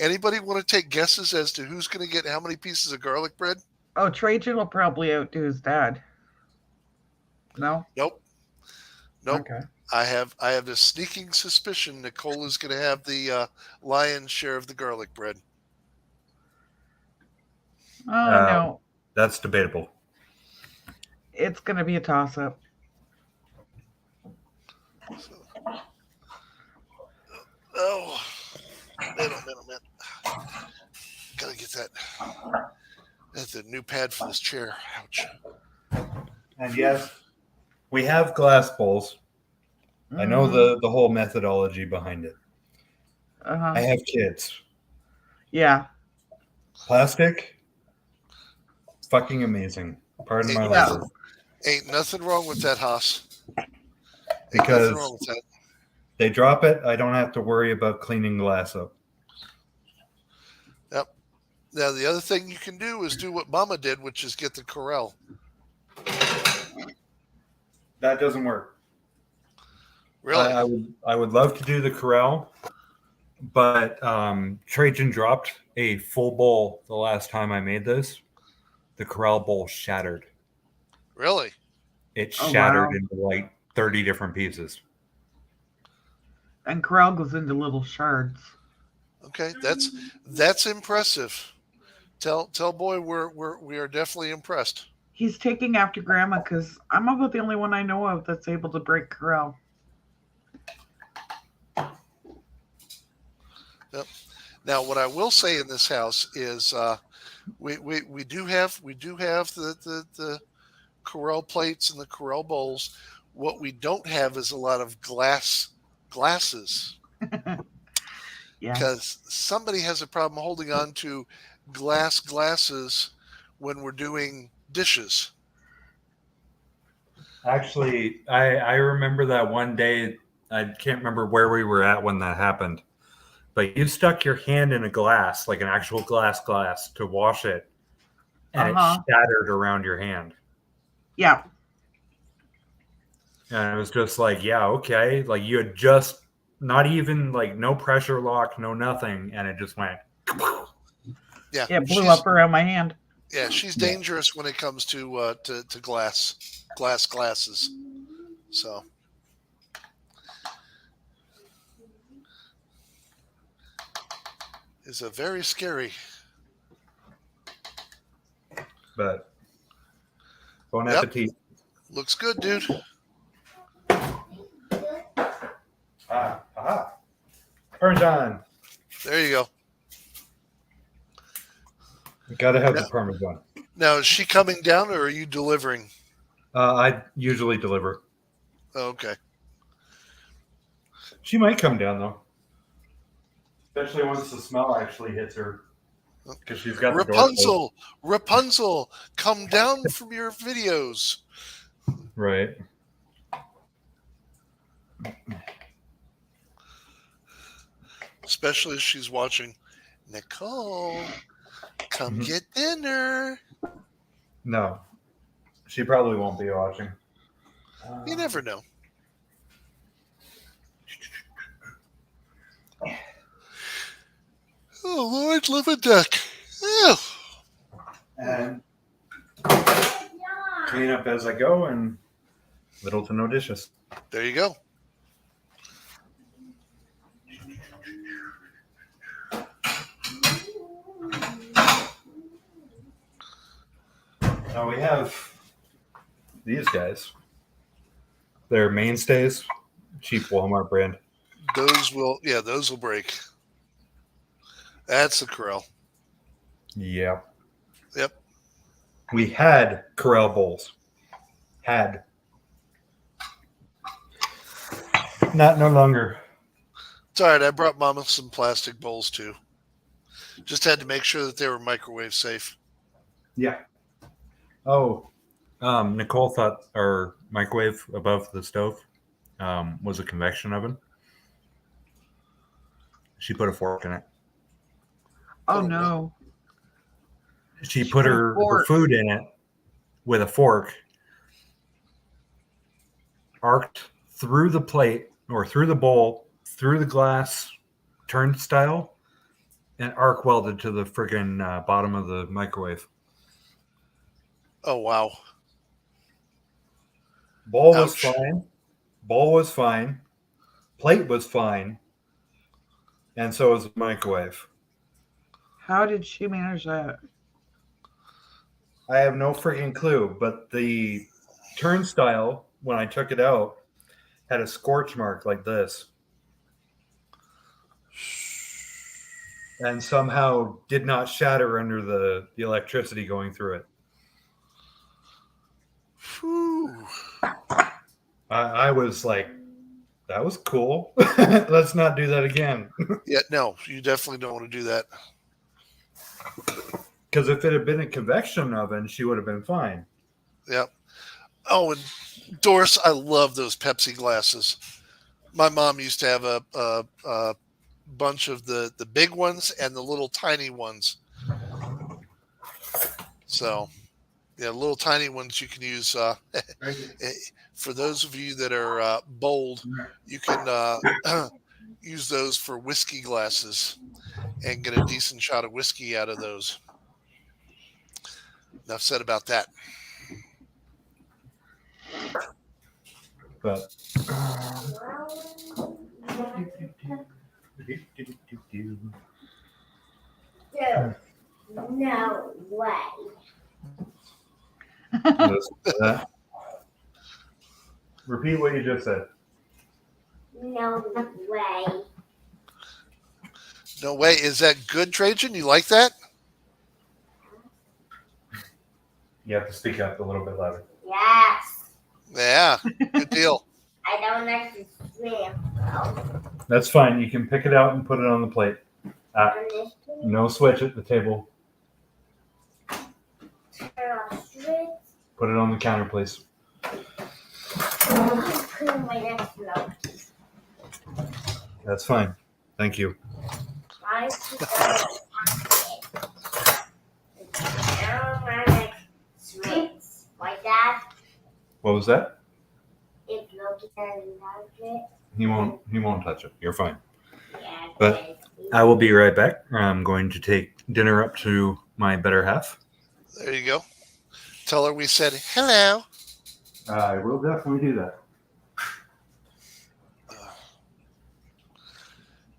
Anybody want to take guesses as to who's going to get how many pieces of garlic bread? Oh, Trajan will probably outdo his dad. No? Nope. Nope. Okay. I have a sneaking suspicion Nicole is going to have the lion's share of the garlic bread. Oh, Uh, no. That's debatable. It's going to be a toss-up. Oh, man. Gotta get that. That's a new pad for this chair. Ouch. And yes, we have glass bowls. I know the whole methodology behind it. Uh-huh. I have kids. Yeah. Plastic, fucking amazing. Pardon my Yeah. language. Ain't nothing wrong with that, Haas. Ain't Because nothing wrong with that. they drop it, I don't have to worry about cleaning glass up. Yep. Now the other thing you can do is do what Mama did, which is get the Corel. That doesn't work. Really? I would love to do the Corral, but Trajan dropped a full bowl the last time I made this. The Corral bowl shattered. Really? It Oh, shattered wow. into like 30 different pieces. And Corral goes into little shards. Okay, that's impressive. Tell boy we are definitely impressed. He's taking after Grandma because I'm about the only one I know of that's able to break Corral. Yep. Now, what I will say in this house is we do have the Corel plates and the Corel bowls. What we don't have is a lot of glasses Yeah. because somebody has a problem holding on to glasses when we're doing dishes. Actually, I remember that one day. I can't remember where we were at when that happened, but you stuck your hand in a glass, like an actual glass, to wash it, and it shattered around your hand. Yeah. And it was just like, yeah, okay. Like you had just not even like no pressure lock, no nothing, and it just went. Yeah, It blew up around my hand. Yeah, she's dangerous when it comes to glasses. So it's a very scary. But bon appetit. Looks good, dude. Parmesan. There you go. You gotta have the Parmesan. Now, is she coming down or are you delivering? I usually deliver. Oh, okay. She might come down though, especially once the smell actually hits her, because she's got Rapunzel. Rapunzel, come down from your videos. Right. Especially if she's watching. Nicole, come get dinner. No, she probably won't be watching. You never know. Oh, Lord, live a duck. Oh. And clean up as I go, and little to no dishes. There you go. Now we have these guys. They're mainstays, cheap Walmart brand. Those will break. That's the Corel. Yeah. Yep. We had Corel bowls. Had. Not no longer. It's all right. I brought Mama some plastic bowls too. Just had to make sure that they were microwave safe. Yeah. Oh, Nicole thought our microwave above the stove was a convection oven. She put a fork in it. Oh no. She put her food in it with a fork, arced through the plate or through the bowl, through the glass turnstile, and arc welded to the friggin' bottom of the microwave. Oh, wow. Bowl was fine. Bowl was fine. Plate was fine. And so was the microwave. How did she manage that? I have no freaking clue, but the turnstile, when I took it out, had a scorch mark like this. And somehow did not shatter under the electricity going through it. Whew. I was like, that was cool. Let's not do that again. Yeah, no, you definitely don't want to do that. Because if it had been a convection oven, she would have been fine. Yep. Oh, and Doris, I love those Pepsi glasses. My mom used to have a bunch of the big ones and the little tiny ones. So, yeah, little tiny ones you can use. For those of you that are bold, you can use those for whiskey glasses and get a decent shot of whiskey out of those. Enough said about that. But No way. Repeat what you just said. No way. No way. Is that good, Trajan? You like that? You have to speak up a little bit louder. Yes. Yeah, good deal. I don't like to swim. That's fine. You can pick it out and put it on the plate. No switch at the table. Put it on the counter, please. clean my next vlog. That's fine. Thank you. I keep on now my next switch. My dad, What was that? if Loki doesn't like it, He won't touch it. You're fine. yeah, But I will be right back. I'm going to take dinner up to my better half. There you go. Tell her we said hello. I will definitely do that.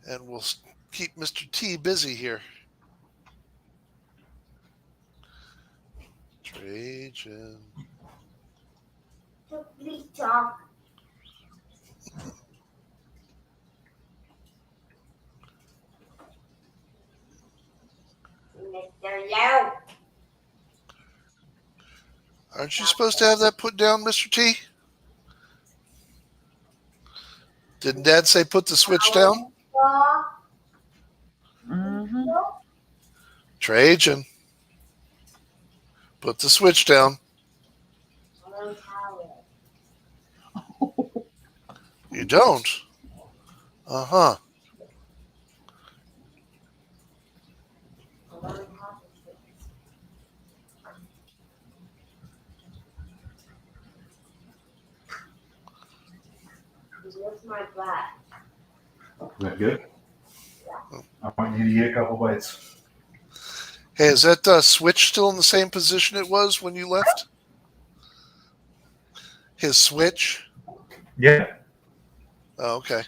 And we'll keep Mr. T busy here. Trajan. so please talk. Mr. Low. Aren't you supposed to have that put down, Mr. T? Didn't Dad say put the switch down? Mm-hmm. Trajan. Put the switch down. You don't? Uh-huh. Where's my black? Is that good? I want you to eat a couple bites. Hey, is that switch still in the same position it was when you left? His switch? Yeah. Oh, okay.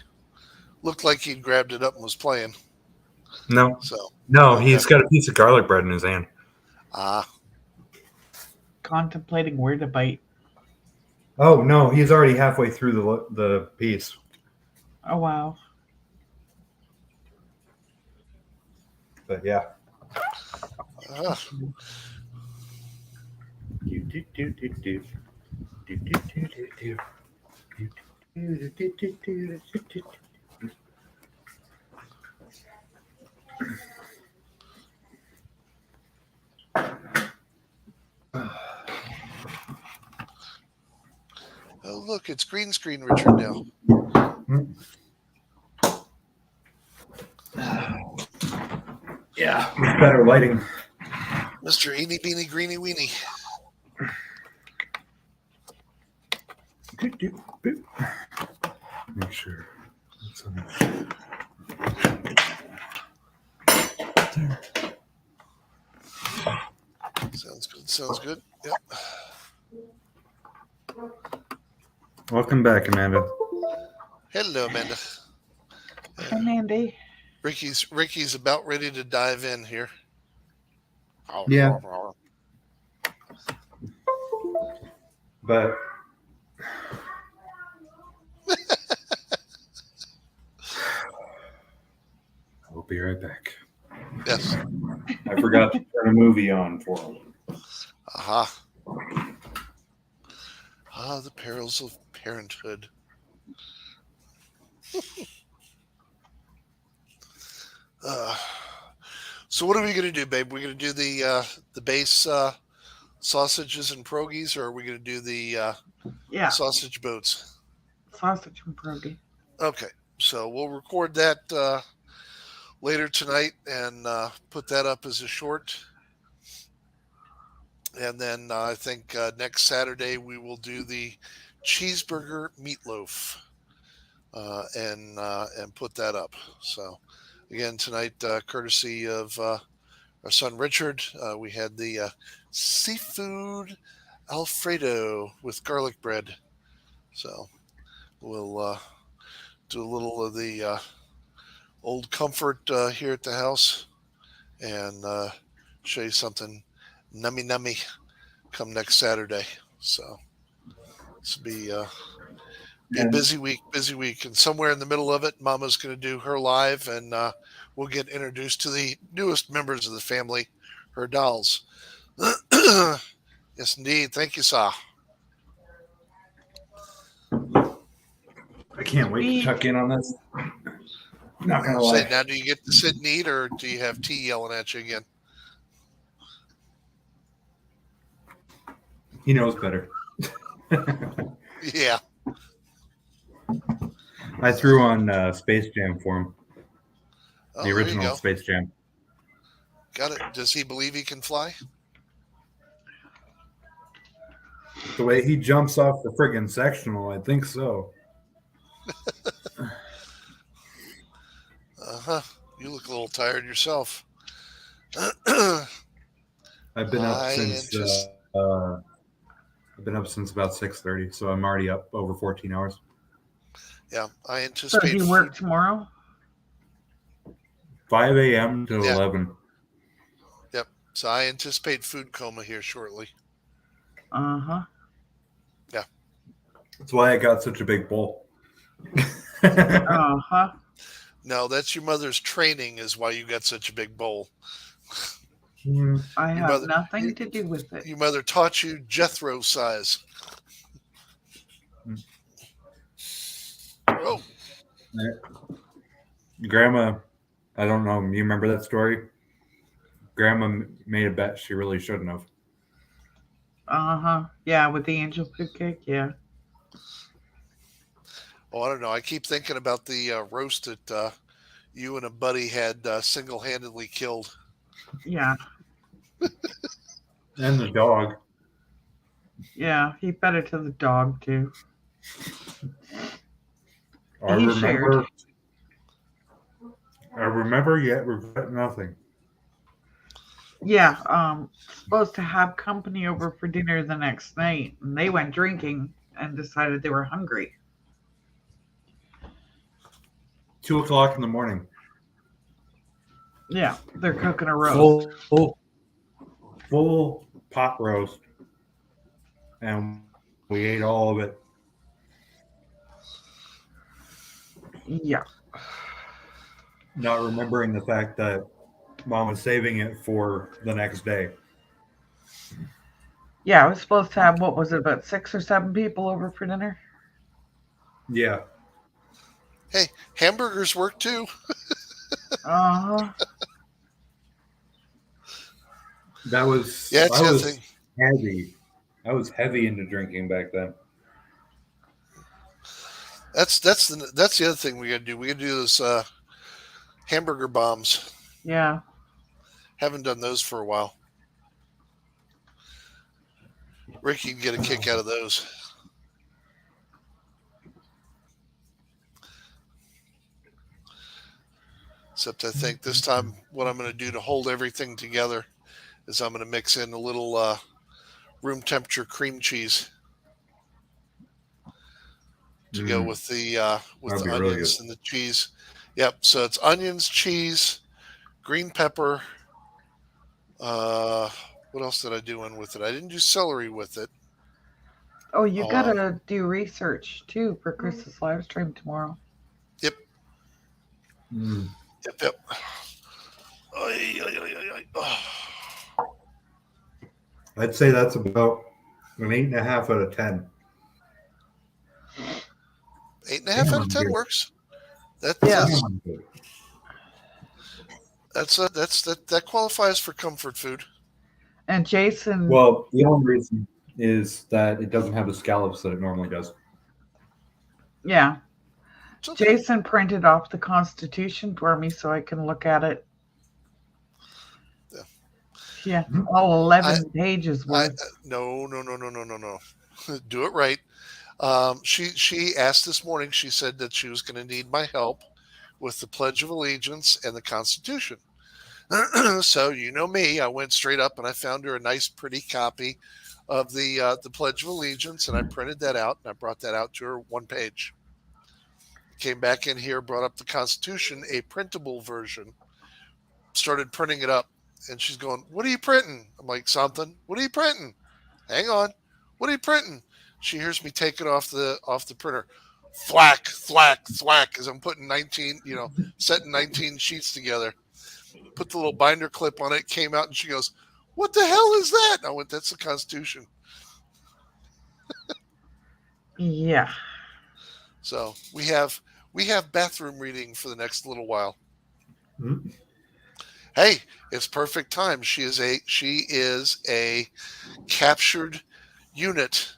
Looked like he'd grabbed it up and was playing. No. So, No, okay. he's got a piece of garlic bread in his hand. Ah, Contemplating where to bite. Oh no, he's already halfway through the piece. Oh wow. But yeah. ah. Oh, look, it's green screen Richard now. Yeah, better lighting. Mr. Eeny Beeny Greeny Weeny. Make sure. Sounds good. Sounds good. Yep. Welcome back, Amanda. Hello, Amanda. Hi, Mandy. Ricky's about ready to dive in here. Yeah. But I'll be right back. Yes. I forgot to turn a movie on for him. Aha. Ah, the perils of parenthood. So what are we gonna do, babe? We're gonna do the base sausages and pierogies, or are we gonna do the Yeah, sausage boats? sausage and pierogi. Okay, so we'll record that later tonight and put that up as a short. And then I think next Saturday we will do the cheeseburger meatloaf and put that up. So again tonight, courtesy of our son Richard, we had the seafood Alfredo with garlic bread. So we'll do a little of the old comfort here at the house and show you something nummy come next Saturday. So this will be a busy week. And somewhere in the middle of it, Mama's going to do her live and we'll get introduced to the newest members of the family, her dolls. Yes, indeed. Thank you, Sa. I can't wait to tuck in on this. Not gonna lie. Say, now, do you get to sit and eat, or do you have tea yelling at you again? He knows better. Yeah. I threw on Space Jam for him. Oh, The there you original go. Space Jam. Got it. Does he believe he can fly? The way he jumps off the friggin' sectional, I think so. Uh-huh. You look a little tired yourself. I've been up I since anticipate. about 6:30, so I'm already up over 14 hours. Yeah, I So anticipate do you work tomorrow? 5 a.m. to Yeah. 11. Yep. So I anticipate food coma here shortly. Uh-huh. Yeah. That's why I got such a big bowl. Uh-huh. No, that's your mother's training is why you got such a big bowl. I Your have mother, nothing to do with it. your mother taught you Jethro size. Oh, Grandma, I don't know. You remember that story? Grandma made a bet she really shouldn't have. Uh-huh. Yeah, with the angel food cake, yeah. oh, I don't know. I keep thinking about the roast that you and a buddy had single-handedly killed. Yeah. And the dog. Yeah. He fed it to the dog too. I He shared. remember yet regret nothing. Yeah, supposed to have company over for dinner the next night, and they went drinking and decided they were hungry. 2 o'clock in the morning. Yeah, they're cooking a roast. Full pot roast. And we ate all of it. Yeah. Not remembering the fact that Mom was saving it for the next day. Yeah, I was supposed to have, what was it, about 6 or 7 people over for dinner? Yeah. Hey, hamburgers work too. Uh-huh. That was Yeah, it's I the other was thing. heavy. I was heavy into drinking back then. That's the other thing we got to do. We got to do those Hamburger Bombs. Yeah. Haven't done those for a while. Ricky can get a kick out of those. Except I think this time what I'm going to do to hold everything together is I'm going to mix in a little room temperature cream cheese to go with the That'd be really onions good. and the cheese. Yep. So it's onions, cheese, green pepper. What else did I do in with it? I didn't do celery with it. Oh, you Oh, gotta do research too for Chris's live stream tomorrow. Yep. Mm. Yep. Ay, ay, ay, ay, ay. Oh. I'd say that's about an 8.5 out of 10. 8.5 out of 10 Good. works. Yeah. Good. That qualifies for comfort food. And Jason, Well, the only reason is that it doesn't have the scallops that it normally does. yeah, It's okay. Jason printed off the Constitution for me so I can look at it. Yeah, all 11 pages worth. No. Do it right. She asked this morning. She said that she was going to need my help with the Pledge of Allegiance and the Constitution. So you know me, I went straight up and I found her a nice, pretty copy of the Pledge of Allegiance, and I printed that out and I brought that out to her one page. Came back in here, brought up the Constitution, a printable version, started printing it up, and she's going, "What are you printing?" I'm like, "Something." "What are you printing?" "Hang on." "What are you printing?" She hears me take it off the printer. Thwack, thwack, thwack, as I'm putting 19, setting 19 sheets together. Put the little binder clip on it, came out, and she goes, "What the hell is that?" And I went, "That's the Constitution." Yeah. So we have bathroom reading for the next little while. Mm. Hey, it's perfect time. She is a captured unit.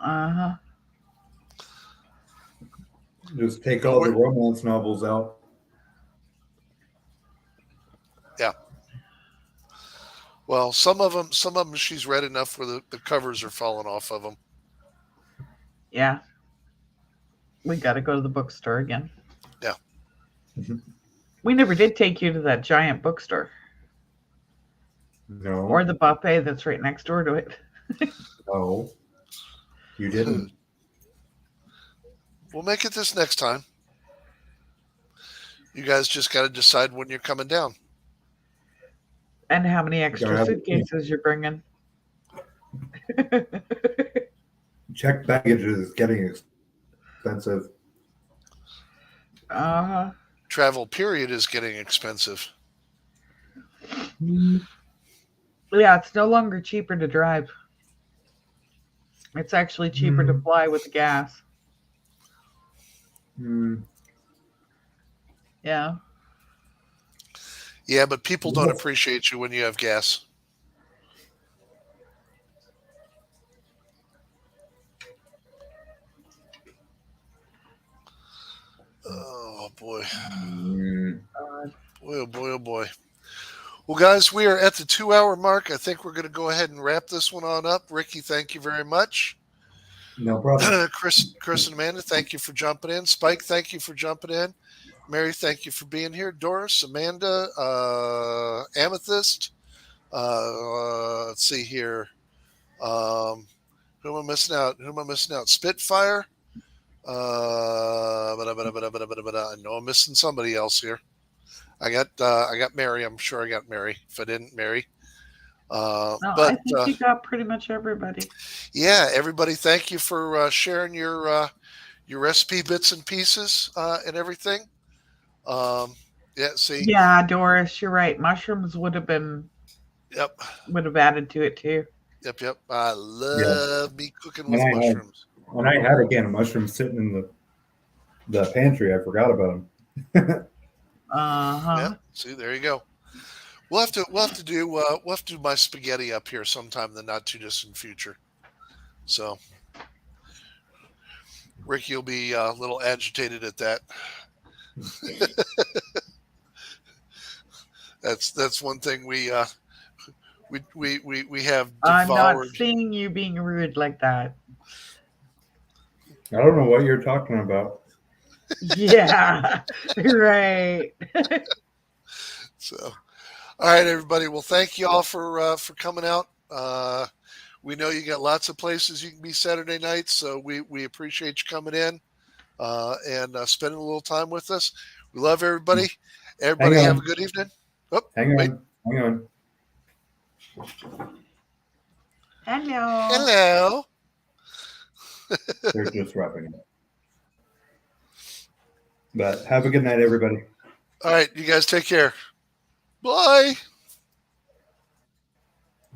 Uh-huh. Just take all the romance novels out. Yeah. Well, some of them she's read enough where the covers are falling off of them. Yeah. We got to go to the bookstore again. Yeah. We never did take you to that giant bookstore. No. Or the buffet that's right next door to it. No. You didn't. We'll make it this next time. You guys just got to decide when you're coming down. And how many extra suitcases you're bringing. Checked baggage is getting expensive. Uh-huh. Travel period is getting expensive. Yeah, it's no longer cheaper to drive. It's actually cheaper to fly with the gas. Yeah. Yeah, but people don't appreciate you when you have gas. Oh, boy. Boy, oh, boy, oh, boy. Well, guys, we are at the 2-hour mark. I think we're going to go ahead and wrap this one on up. Ricky, thank you very much. No problem. Chris and Amanda, thank you for jumping in. Spike, thank you for jumping in. Mary, thank you for being here. Doris, Amanda, Amethyst. Let's see here. Who am I missing out? Spitfire. I know I'm missing somebody else here. I got Mary. I'm sure I got Mary. If I didn't, Mary. No, but I think you got pretty much everybody. Yeah, everybody, thank you for sharing your recipe bits and pieces and everything. Yeah, see. Yeah, Doris, you're right. Mushrooms would have added to it too. Yep. I love me cooking with mushrooms. When I had a can of mushrooms sitting in the pantry, I forgot about them. Yeah, see, there you go. We'll have to do my spaghetti up here sometime in the not too distant future. So Ricky will be a little agitated at that. That's one thing we have devoured. I'm not seeing you being rude like that. I don't know what you're talking about. Yeah, right. So, all right, everybody. Well, thank you all for coming out. We know you got lots of places you can be Saturday nights, so we appreciate you coming in and spending a little time with us. We love everybody. Everybody have a good evening. Oh, hang on. Hello. They're just wrapping up. But have a good night, everybody. All right, you guys take care. Bye.